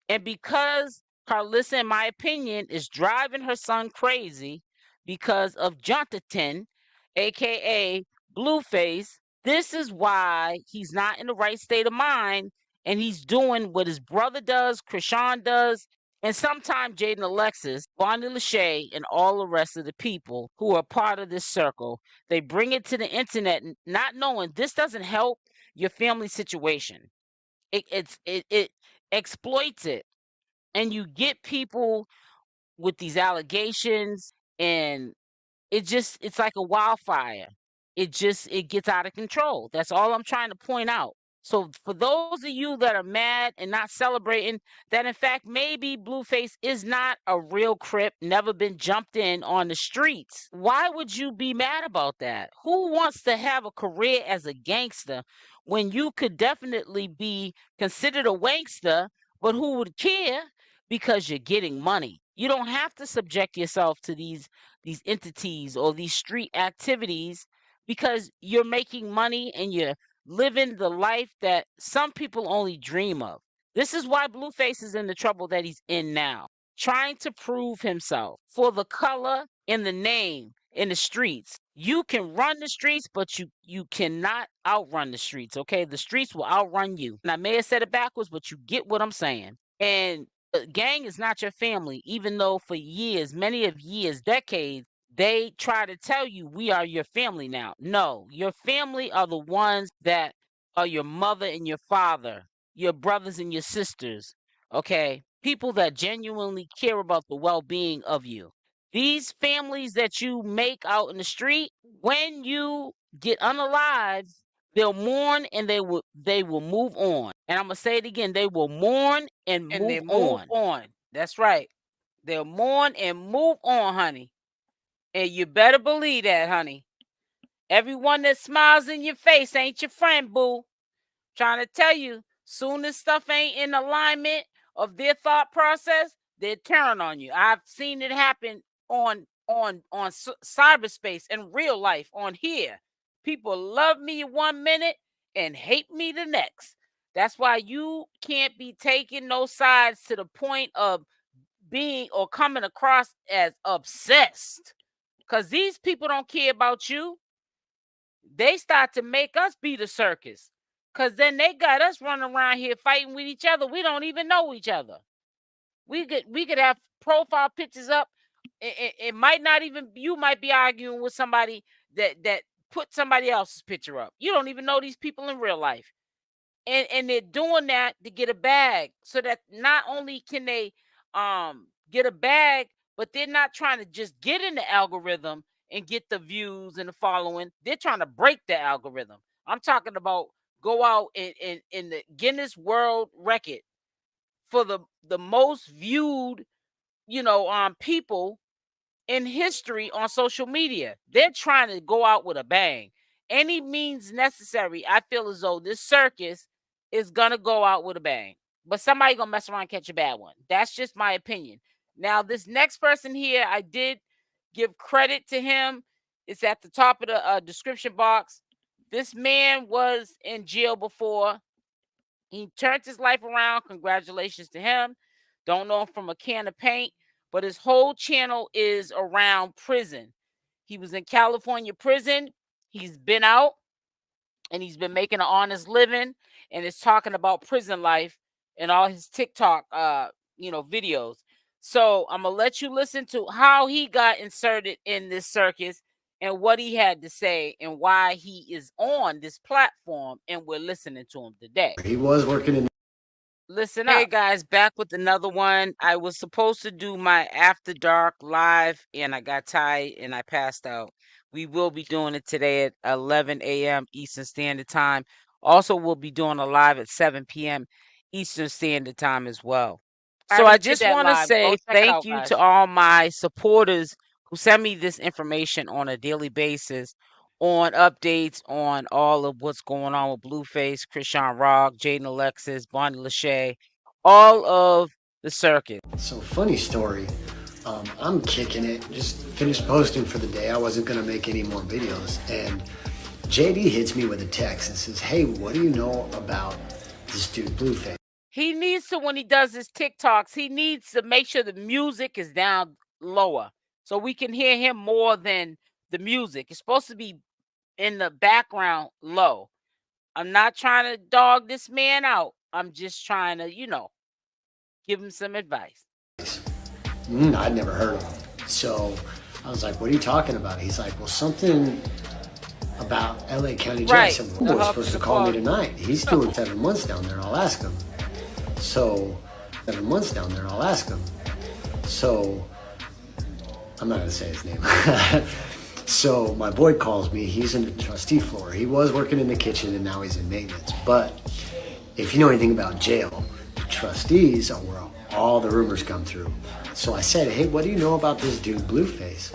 And because Carlissa, in my opinion, is driving her son crazy because of Jonathan, aka Blueface, this is why he's not in the right state of mind, and he's doing what his brother does, Chrisean does, and sometimes Jaidyn, Alexis, Bonnie Lachey, and all the rest of the people who are part of this circle. They bring it to the internet not knowing this doesn't help your family situation. It exploits it, and you get people with these allegations, and it's like a wildfire. It gets out of control. That's all I'm trying to point out. So for those of you that are mad and not celebrating that, in fact, maybe Blueface is not a real Crip, never been jumped in on the streets, why would you be mad about that? Who wants to have a career as a gangster when you could definitely be considered a wankster, but who would care because you're getting money? You don't have to subject yourself to these entities or these street activities because you're making money and you're living the life that some people only dream of. This is why Blueface is in the trouble that he's in now, trying to prove himself for the color and the name in the streets. You can run the streets, but you cannot outrun the streets, okay? The streets will outrun you. And I may have said it backwards, but you get what I'm saying. And gang is not your family, even though for years, many of years, decades, they try to tell you we are your family now. No, your family are the ones that are your mother and your father, your brothers and your sisters, okay? People that genuinely care about the well-being of you. These families that you make out in the street, when you get unalived, They'll mourn and they will move on. And I'm gonna say it again. They will mourn and And they move move on. on. That's right. They'll mourn and move on, honey. And you better believe that, honey. Everyone that smiles in your face ain't your friend, boo. Trying to tell you, soon as stuff ain't in alignment of their thought process, they turn on you. I've seen it happen on cyberspace in real life on here. People love me 1 minute and hate me the next. That's why you can't be taking no sides to the point of being or coming across as obsessed. Because these people don't care about you. They start to make us be the circus. Because then they got us running around here fighting with each other. We don't even know each other. We could have profile pictures up. It might not even, you might be arguing with somebody that put somebody else's picture up. You don't even know these people in real life. And they're doing that to get a bag, so that not only can they get a bag, but they're not trying to just get in the algorithm and get the views and the following. They're trying to break the algorithm. I'm talking about go out in the Guinness World Record for the most viewed, people in history on social media. They're trying to go out with a bang. Any means necessary. I feel as though this circus is gonna go out with a bang. But somebody gonna mess around and catch a bad one. That's just my opinion. Now, this next person here, I did give credit to him. It's at the top of the description box. This man was in jail before. He turned his life around. Congratulations to him. Don't know him from a can of paint, but his whole channel is around prison. He was in California prison. He's been out and he's been making an honest living and is talking about prison life in all his TikTok videos. So I'm gonna let you listen to how he got inserted in this circus and what he had to say and why he is on this platform and we're listening to him today. He was working in. Listen Hey up. guys, back with another one. I was supposed to do my after dark live and I got tired and I passed out. We will be doing it today at 11 a.m. Eastern Standard Time. Also, we'll be doing a live at 7 p.m. Eastern Standard Time as well. I So already I did just that want to live. Go say check it thank out, you to guys. all my supporters who send me this information on a daily basis on updates on all of what's going on with Blueface, Chrisean Rock, Jaidyn, Alexis, Bonnie Lachey, all of the circuit. So funny story. I'm kicking it. Just finished posting for the day. I wasn't gonna make any more videos, and JD hits me with a text and says, "Hey, what do you know about this dude Blueface?" He needs to, when he does his TikToks, he needs to make sure the music is down lower so we can hear him more than the music. It's supposed to be in the background low. I'm not trying to dog this man out. I'm just trying to, give him some advice. I'd never heard of him. So I was like, "What are you talking about?" He's like, "Well, something about LA County Jail." I Right. said, The "Well, was hub supposed to to the call me plug. tonight. He's doing 7 months down there. I'll ask him." So 7 months down there. I'll ask him. So I'm not gonna say his name. So my boy calls me. He's in the trustee floor. He was working in the kitchen and now he's in maintenance. But if you know anything about jail, the trustees are where all the rumors come through. So I said, "Hey, what do you know about this dude Blueface?"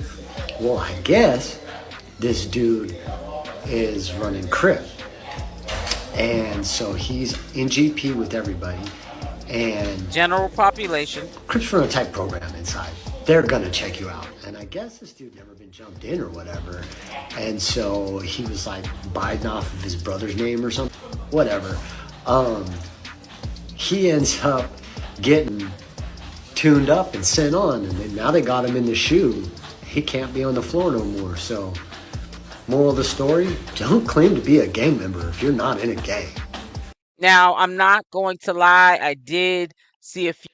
Well, I guess this dude is running Crip. And so he's in GP with everybody. And General population. Crips run a type program inside. They're gonna check you out. And I guess this dude never been jumped in or whatever. And so he was like biting off of his brother's name or something. Whatever. He ends up getting tuned up and sent on, and then now they got him in the shoe. He can't be on the floor no more. So, moral of the story: don't claim to be a gang member if you're not in a gang. Now, I'm not going to lie. I did see a few.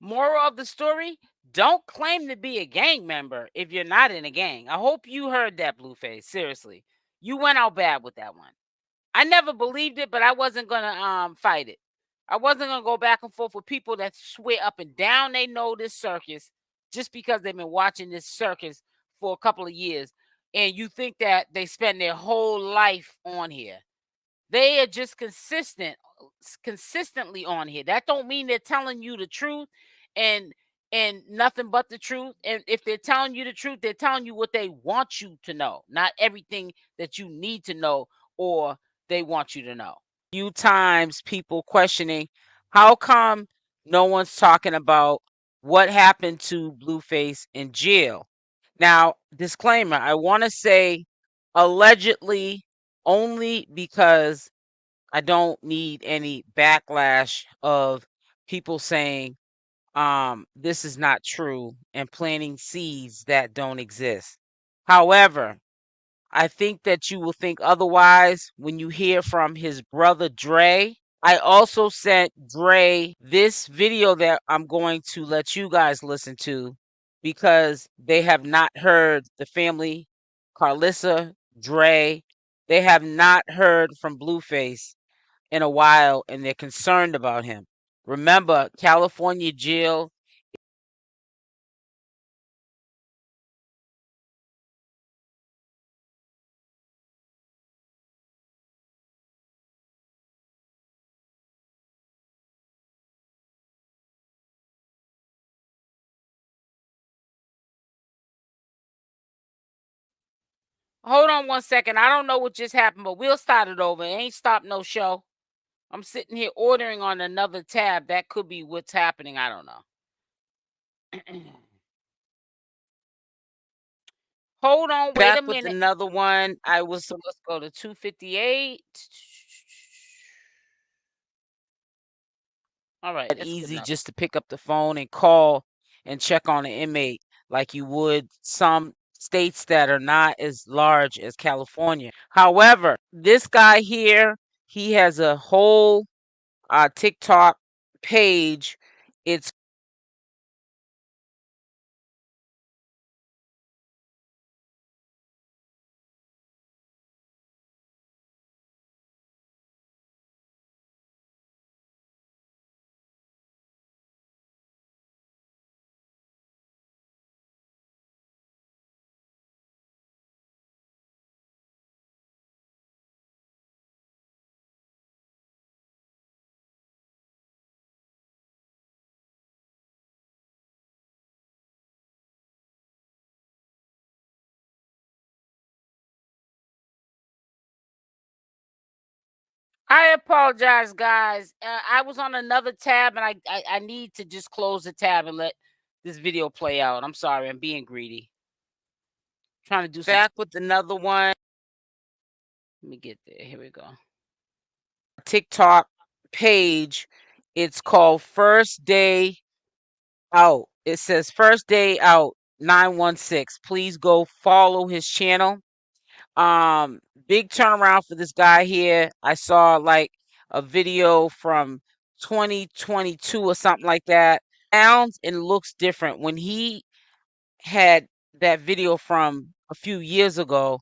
Moral of the story: don't claim to be a gang member if you're not in a gang. I hope you heard that, Blueface. Seriously. You went out bad with that one. I never believed it, but I wasn't gonna fight it. I wasn't gonna go back and forth with people that swear up and down they know this circus just because they've been watching this circus for a couple of years, and you think that they spend their whole life on here. They are just consistently on here. That don't mean they're telling you the truth and nothing but the truth. And if they're telling you the truth, they're telling you what they want you to know, not everything that you need to know or they want you to know. Few times people questioning how come no one's talking about what happened to Blueface in jail. Now, disclaimer, I want to say allegedly only because I don't need any backlash of people saying this is not true and planting seeds that don't exist. However, I think that you will think otherwise when you hear from his brother Dre. I also sent Dre this video that I'm going to let you guys listen to because they have not heard the family, Carlissa, Dre. They have not heard from Blueface in a while and they're concerned about him. Remember, California jail. Hold on one second. I don't know what just happened, but we'll start it over. It ain't stopped no show. I'm sitting here ordering on another tab. That could be what's happening. I don't know. Hold on, wait Back a with minute. another one. So let's go to 258. All right, that's easy just to pick up the phone and call and check on an inmate like you would some states that are not as large as California. However, this guy here, he has a whole TikTok page. It's I apologize, guys. I was on another tab, and I need to just close the tab and let this video play out. I'm sorry, I'm being greedy. Trying to do some. back with another one. Let me get there. Here we go. TikTok page. It's called First Day Out. It says First Day Out 916. Please go follow his channel. Big turnaround for this guy here. I saw like a video from 2022 or something like that. Sounds and looks different. When he had that video from a few years ago,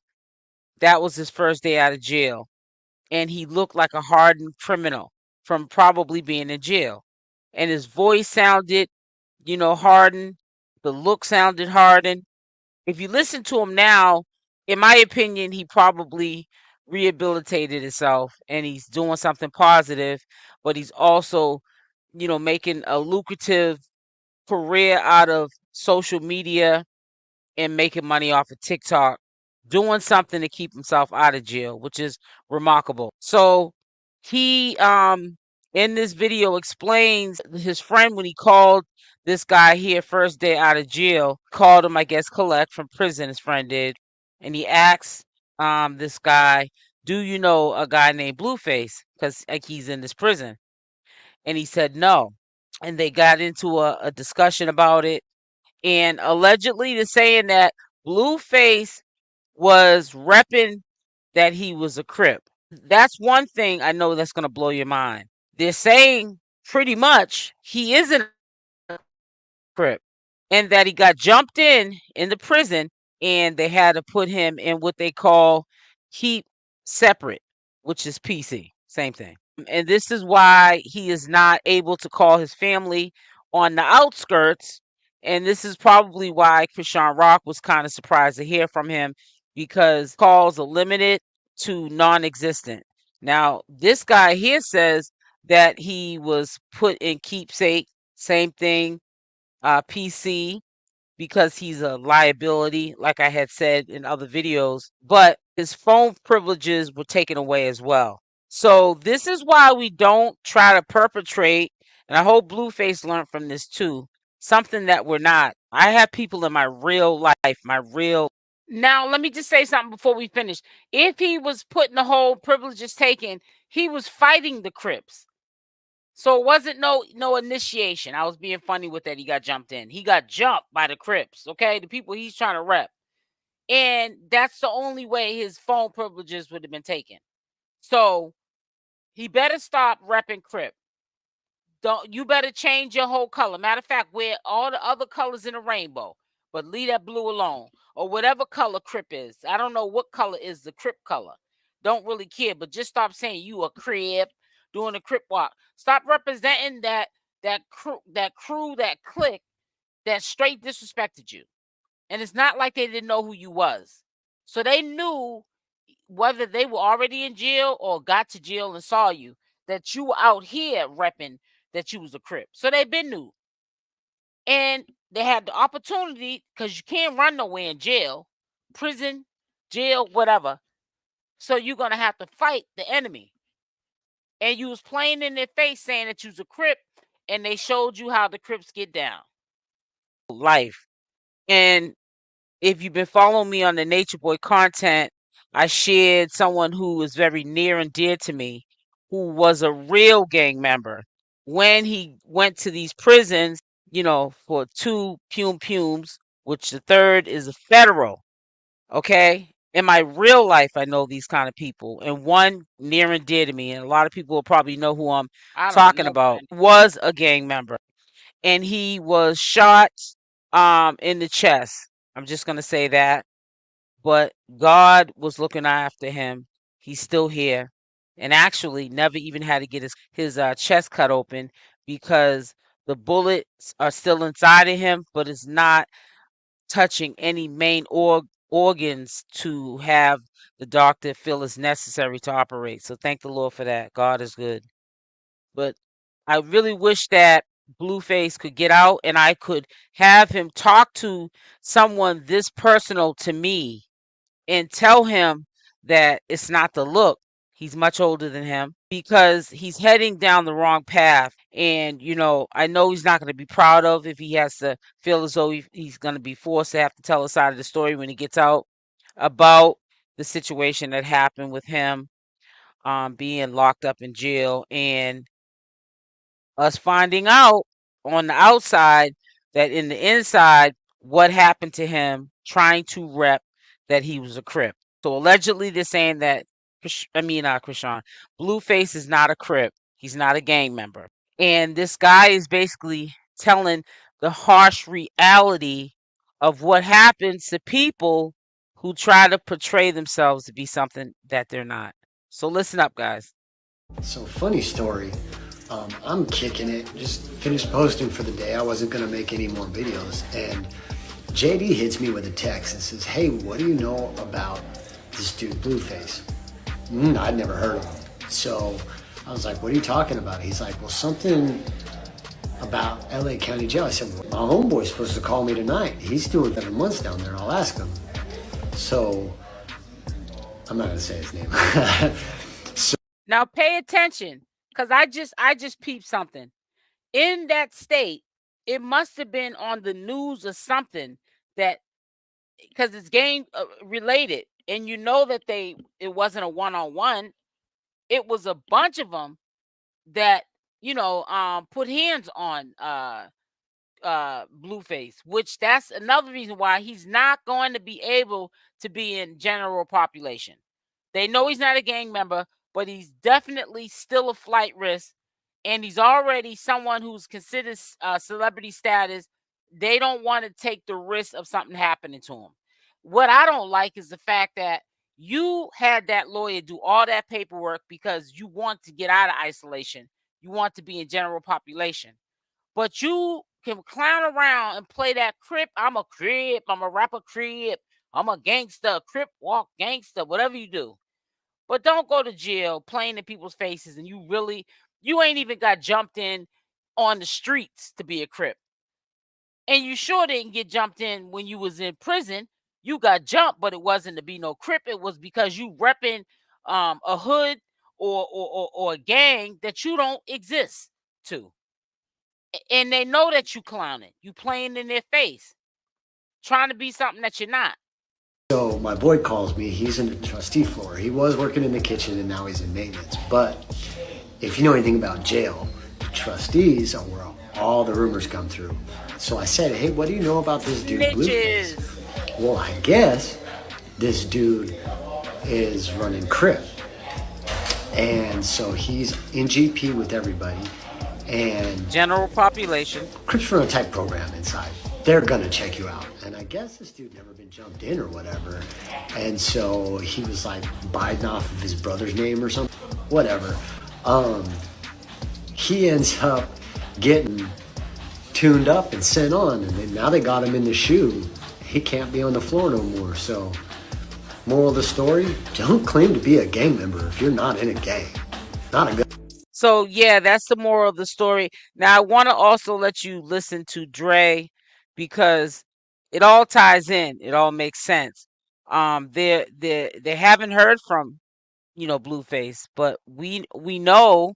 that was his first day out of jail. And he looked like a hardened criminal from probably being in jail. And his voice sounded, hardened. The look sounded hardened. If you listen to him now, in my opinion, he probably rehabilitated himself and he's doing something positive, but he's also, making a lucrative career out of social media and making money off of TikTok, doing something to keep himself out of jail, which is remarkable. So he in this video explains his friend when he called this guy here first day out of jail, called him, I guess, collect from prison, his friend did, and he asked this guy, do you know a guy named Blueface? Because like he's in this prison. And he said no. And they got into a discussion about it. And allegedly they're saying that Blueface was repping that he was a Crip. That's one thing I know that's going to blow your mind. They're saying pretty much he isn't a Crip and that he got jumped in the prison and they had to put him in what they call keep separate, which is PC, same thing. And this is why he is not able to call his family on the outskirts. And this is probably why Chrisean Rock was kind of surprised to hear from him because calls are limited to non-existent. Now, this guy here says that he was put in keepsake, same thing, PC, because he's a liability, like I had said in other videos, but his phone privileges were taken away as well. So this is why we don't try to perpetrate, and I hope Blueface learned from this too, something that we're not. I have people in my real life, my real. Now, let me just say something before we finish. If he was putting the whole privileges taken, he was fighting the Crips. So it wasn't no initiation. I was being funny with that. He got jumped in. He got jumped by the Crips, okay? The people he's trying to rep. And that's the only way his phone privileges would have been taken. So he better stop repping Crip. Don't you better change your whole color. Matter of fact, wear all the other colors in the rainbow, but leave that blue alone. Or whatever color Crip is. I don't know what color is the Crip color. Don't really care, but just stop saying you a Crip doing a Crip walk. Stop representing that crew, that clique that straight disrespected you. And it's not like they didn't know who you was. So they knew whether they were already in jail or got to jail and saw you, that you were out here repping that you was a Crip. So they been knew. And they had the opportunity, because you can't run nowhere in jail, prison, jail, whatever. So you're going to have to fight the enemy. And you was playing in their face saying that you was a Crip, and they showed you how the Crips get down. Life. And if you've been following me on the Nature Boy content, I shared someone who was very near and dear to me, who was a real gang member. When he went to these prisons, for 2 pums, which the third is a federal, okay? In my real life, I know these kind of people, and one near and dear to me, and a lot of people will probably know who I'm talking about, was a gang member, and he was shot in the chest. I'm just gonna say that. But God was looking after him. He's still here, and actually never even had to get his chest cut open, because the bullets are still inside of him, but it's not touching any main organs to have the doctor feel it's necessary to operate. So thank the Lord for that. God is good. But I really wish that Blueface could get out and I could have him talk to someone this personal to me and tell him that it's not the look. He's much older than him, because he's heading down the wrong path. And, I know he's not going to be proud of if he has to feel as though he's going to be forced to have to tell a side of the story when he gets out about the situation that happened with him being locked up in jail, and us finding out on the outside that in the inside, what happened to him trying to rep that he was a Crip. So allegedly they're saying that, Chrisean, Blueface is not a Crip. He's not a gang member. And this guy is basically telling the harsh reality of what happens to people who try to portray themselves to be something that they're not. So listen up, guys. So funny story. I'm kicking it. Just finished posting for the day. I wasn't gonna make any more videos, and JD hits me with a text and says, "Hey, what do you know about this dude Blueface?" I'd never heard of him. So I was like, "What are you talking about?" He's like, "Well, something about LA County Jail." I said, "Well, my homeboy's supposed to call me tonight. He's doing 7 months down there. I'll ask him." So I'm not gonna say his name. Now pay attention, because I just peeped something. In that state, it must have been on the news or something, that because it's game related, and that it wasn't a one-on-one. It was a bunch of them that put hands on Blueface, which that's another reason why he's not going to be able to be in general population. They know he's not a gang member, but he's definitely still a flight risk, and he's already someone who's considered celebrity status. They don't want to take the risk of something happening to him. What I don't like is the fact that you had that lawyer do all that paperwork because you want to get out of isolation. You want to be in general population. But you can clown around and play that Crip. I'm a Crip. I'm a rapper Crip. I'm a gangster, Crip walk gangster, whatever you do. But don't go to jail playing in people's faces and you ain't even got jumped in on the streets to be a Crip. And you sure didn't get jumped in when you was in prison. You got jumped, but it wasn't to be no Crip. It was because you repping a hood or a gang that you don't exist to. And they know that you clowning. You playing in their face. Trying to be something that you're not. So my boy calls me. He's in the trustee floor. He was working in the kitchen and now he's in maintenance. But if you know anything about jail, the trustees are where all the rumors come through. So I said, hey, what do you know about this dude, Blueface? Well, I guess this dude is running Crip. And so he's in GP with everybody. And general population. Crips run a type program inside. They're gonna check you out. And I guess this dude never been jumped in or whatever. And so he was like biding off of his brother's name or something. Whatever. He ends up getting tuned up and sent on, and then now they got him in the shoe. He can't be on the floor no more. So moral of the story, don't claim to be a gang member if you're not in a gang. Not a good. So yeah, that's the moral of the story. Now I want to also let you listen to Dre because it all ties in. It all makes sense. They haven't heard from, Blueface, but we know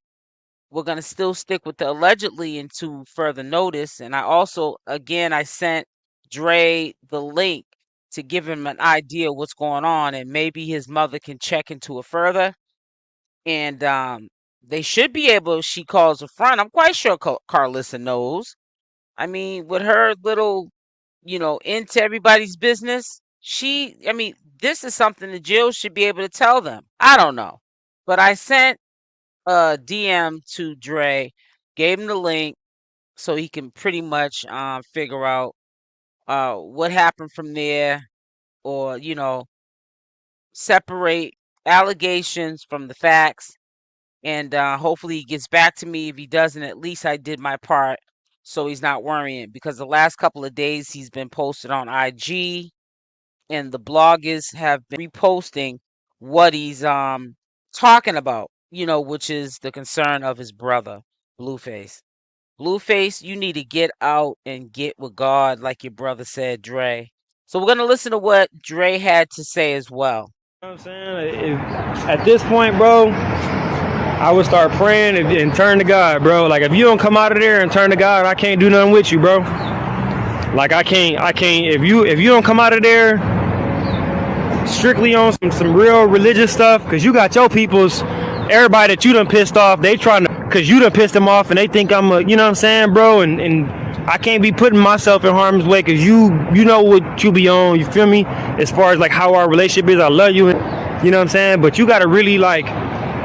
we're gonna still stick with the allegedly into further notice. And I also, again, I sent Dre the link to give him an idea of what's going on, and maybe his mother can check into it further. And they should be able, she calls a friend. I'm quite sure Carlissa knows. I mean, with her little, into everybody's business, this is something the jail should be able to tell them. I don't know. But I sent a DM to Dre, gave him the link so he can pretty much figure out what happened from there, or, separate allegations from the facts. And hopefully he gets back to me. If he doesn't, at least I did my part so he's not worrying, because the last couple of days he's been posted on IG and the bloggers have been reposting what he's talking about, which is the concern of his brother, Blueface. Blueface, you need to get out and get with God, like your brother said, Dre. So we're going to listen to what Dre had to say as well. You know what I'm saying? At this point, bro, I would start praying and turn to God, bro. Like, if you don't come out of there and turn to God, I can't do nothing with you, bro. Like, I can't, if you don't come out of there strictly on some real religious stuff, because you got your peoples, everybody that you done pissed off, they trying to, because you done pissed them off and they think I'm a, you know what I'm saying, bro? And I can't be putting myself in harm's way, because you know what you be on, you feel me? As far as like how our relationship is, I love you, and, you know what I'm saying? But you gotta really like,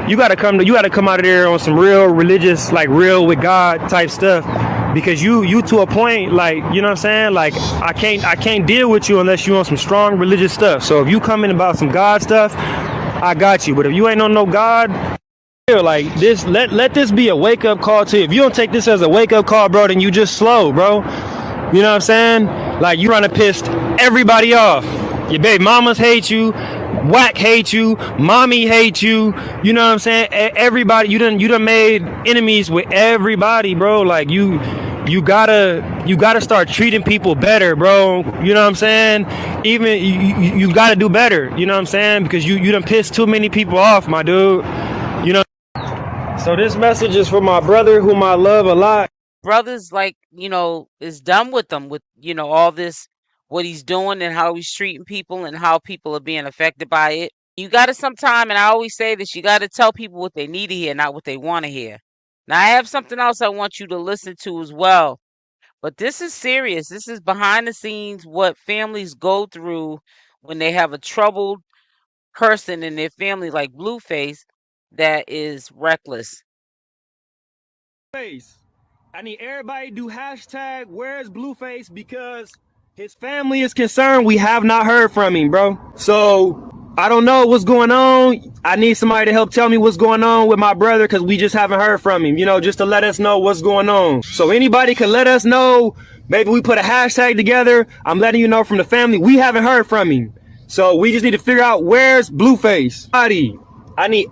you gotta come out of there on some real religious, like real with God type stuff, because you to a point, like, you know what I'm saying? Like, I can't deal with you unless you on some strong religious stuff. So if you come in about some God stuff, I got you. But if you ain't on no God, like this, let this be a wake up call to you. If you don't take this as a wake up call, bro, then you just slow, bro. You know what I'm saying? Like, you trying to piss everybody off. Your baby mamas hate you. Whack hate you, mommy hate you, you know what I'm saying? Everybody, you done made enemies with everybody, bro. Like, you gotta start treating people better, bro. You know what I'm saying? Even you gotta do better, you know what I'm saying? Because you done pissed too many people off, my dude. You know. So this message is for my brother, whom I love a lot. Brothers, like, is done with them, with, all this, what he's doing and how he's treating people and how people are being affected by it. You got to sometime, and I always say this, you got to tell people what they need to hear, not what they want to hear. Now, I have something else I want you to listen to as well. But this is serious. This is behind the scenes, what families go through when they have a troubled person in their family like Blueface that is reckless. I need everybody to do hashtag where's Blueface, because his family is concerned. We have not heard from him, bro. So I don't know what's going on. I need somebody to help tell me what's going on with my brother, because we just haven't heard from him, just to let us know what's going on. So anybody can let us know. Maybe we put a hashtag together. I'm letting you know from the family, we haven't heard from him. So we just need to figure out where's Blueface. I need.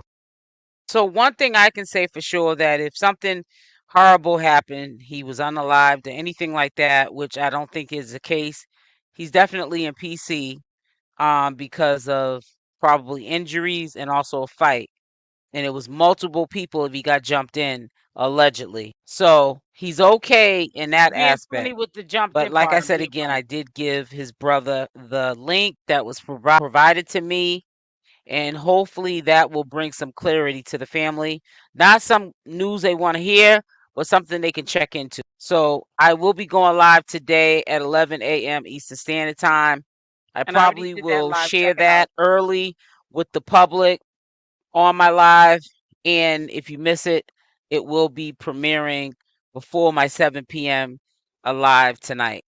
So one thing I can say for sure that if something horrible happened, he was unalived or anything like that, which I don't think is the case, he's definitely in PC because of probably injuries and also a fight. And it was multiple people if he got jumped in allegedly. So he's okay in that Being aspect. funny with the jumped But in like I part. I'm said being again, funny. I did give his brother the link that was provided to me, and hopefully that will bring some clarity to the family. Not some news they want to hear, but something they can check into. So I will be going live today at 11 a.m. Eastern Standard Time. I And I already probably did that will live. share Check it out. that early with the public on my live. And if you miss it, it will be premiering before my 7 p.m. live tonight.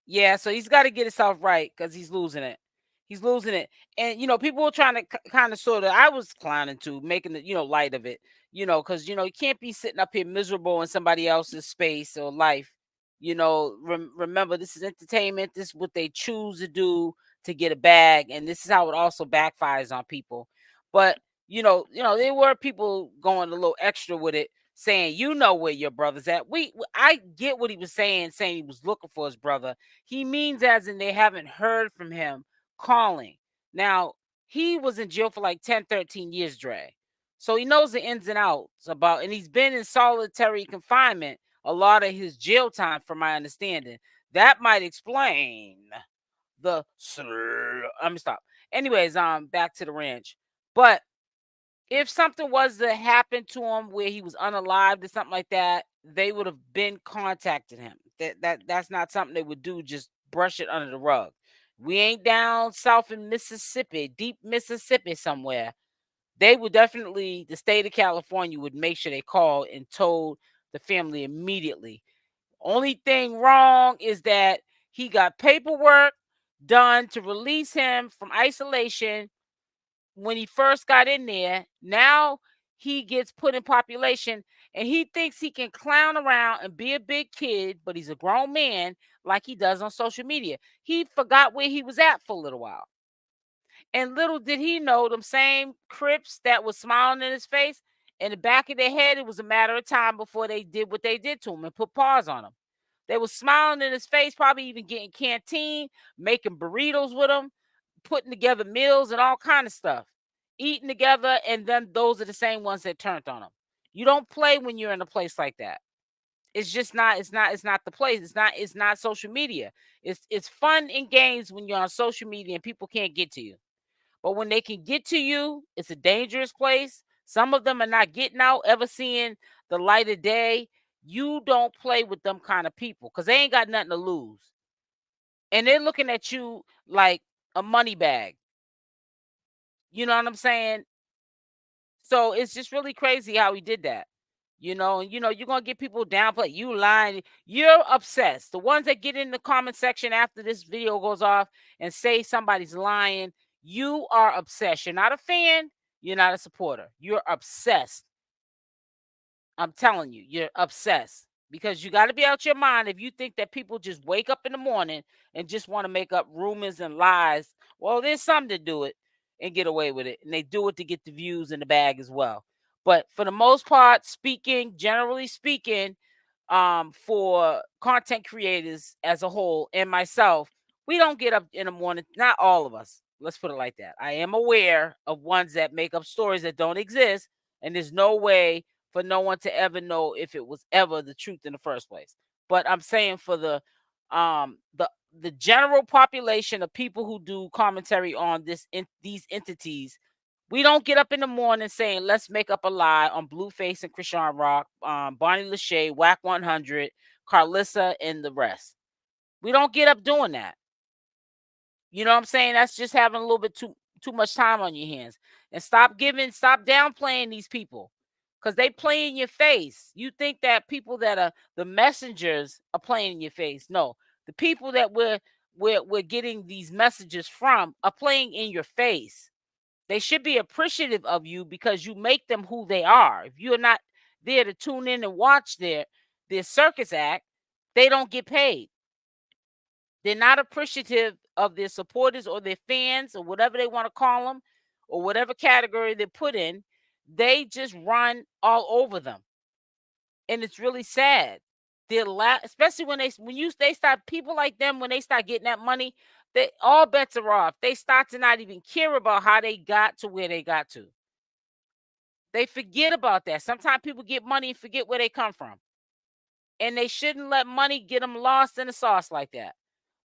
Yeah, so he's got to get himself right because he's losing it. He's losing it. And, people were trying to kind of sort of, I was clowning too, making the, light of it, because, you can't be sitting up here miserable in somebody else's space or life. Remember, this is entertainment. This is what they choose to do to get a bag. And this is how it also backfires on people. But, there were people going a little extra with it, saying, where your brother's at. I get what he was saying he was looking for his brother. He means as in they haven't heard from him calling. Now, he was in jail for like 10, 13 years, Dre. So he knows the ins and outs about, and he's been in solitary confinement a lot of his jail time, from my understanding. That might explain the. Let me stop. Anyways, back to the ranch. But if something was to happen to him where he was unalived or something like that, they would have been contacted him. That's not something they would do, just brush it under the rug. We ain't down south in Mississippi, deep Mississippi somewhere. They would definitely, the state of California would make sure they called and told the family immediately. Only thing wrong is that he got paperwork done to release him from isolation when he first got in there. Now he gets put in population and he thinks he can clown around and be a big kid, but he's a grown man like he does on social media. He forgot where he was at for a little while. And little did he know, them same Crips that was smiling in his face, in the back of their head, it was a matter of time before they did what they did to him and put paws on him. They were smiling in his face, probably even getting canteen, making burritos with him, putting together meals and all kind of stuff, eating together, and then those are the same ones that turned on him. You don't play when you're in a place like that. It's just not. It's not the place. It's not social media. It's fun and games when you're on social media and people can't get to you. But when they can get to you, it's a dangerous place. Some of them are not getting out, ever seeing the light of day. You don't play with them kind of people because they ain't got nothing to lose. And they're looking at you like a money bag. You know what I'm saying? So it's just really crazy how he did that. And you're gonna get people downplay. You lying, you're obsessed. The ones that get in the comment section after this video goes off and say somebody's lying, you are obsessed. You're not a fan, you're not a supporter. You're obsessed. I'm telling you, you're obsessed. Because you got to be out your mind if you think that people just wake up in the morning and just want to make up rumors and lies. Well, there's something to do it and get away with it. And they do it to get the views in the bag as well. But for the most part, generally speaking, for content creators as a whole and myself, we don't get up in the morning. Not all of us. Let's put it like that. I am aware of ones that make up stories that don't exist. And there's no way for no one to ever know if it was ever the truth in the first place. But I'm saying for the general population of people who do commentary on these entities, we don't get up in the morning saying, let's make up a lie on Blueface and Chrisean Rock, Bonnie Lachey, Whack 100, Carlissa, and the rest. We don't get up doing that. You know what I'm saying? That's just having a little bit too much time on your hands. And stop downplaying these people. Because they play in your face. You think that people that are the messengers are playing in your face. No. The people that we're getting these messages from are playing in your face. They should be appreciative of you because you make them who they are. If you're not there to tune in and watch their circus act, they don't get paid. They're not appreciative of their supporters or their fans or whatever they want to call them, or whatever category they're put in, they just run all over them. And it's really sad. Especially when they start, people like them, when they start getting that money, they all bets are off. They start to not even care about how they got to where they got to. They forget about that. Sometimes people get money and forget where they come from. And they shouldn't let money get them lost in the sauce like that.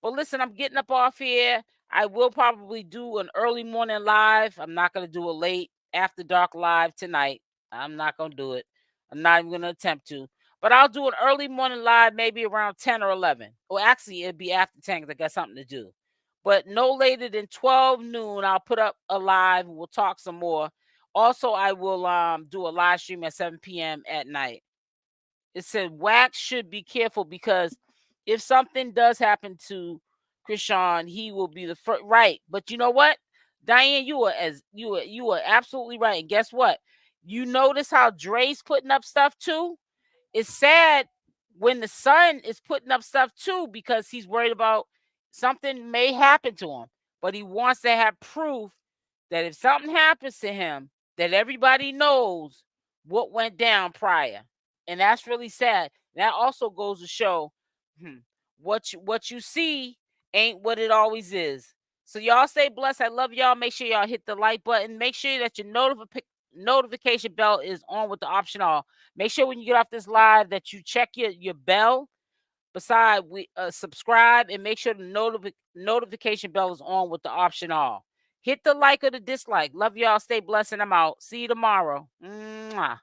But listen, I'm getting up off here. I will probably do an early morning live. I'm not going to do a late after dark live tonight. I'm not going to do it. I'm not even going to attempt to. But I'll do an early morning live maybe around 10 or 11. Or actually, it'd be after 10 because I got something to do. But no later than 12 noon, I'll put up a live. We'll talk some more. Also, I will do a live stream at 7 p.m. at night. It said Wax should be careful because if something does happen to Chrisean, he will be the first. Right. But you know what? Diane, you are absolutely right. And guess what? You notice how Dre's putting up stuff too? It's sad when the son is putting up stuff too because he's worried about something may happen to him. But he wants to have proof that if something happens to him, that everybody knows what went down prior. And that's really sad. That also goes to show what you see ain't what it always is. So y'all stay blessed. I love y'all. Make sure y'all hit the like button. Make sure that your notification bell is on with the option all. Make sure when you get off this live that you check your bell. Besides, we subscribe and make sure the notification bell is on with the option all. Hit the like or the dislike. Love y'all. Stay blessed and I'm out. See you tomorrow. Mwah.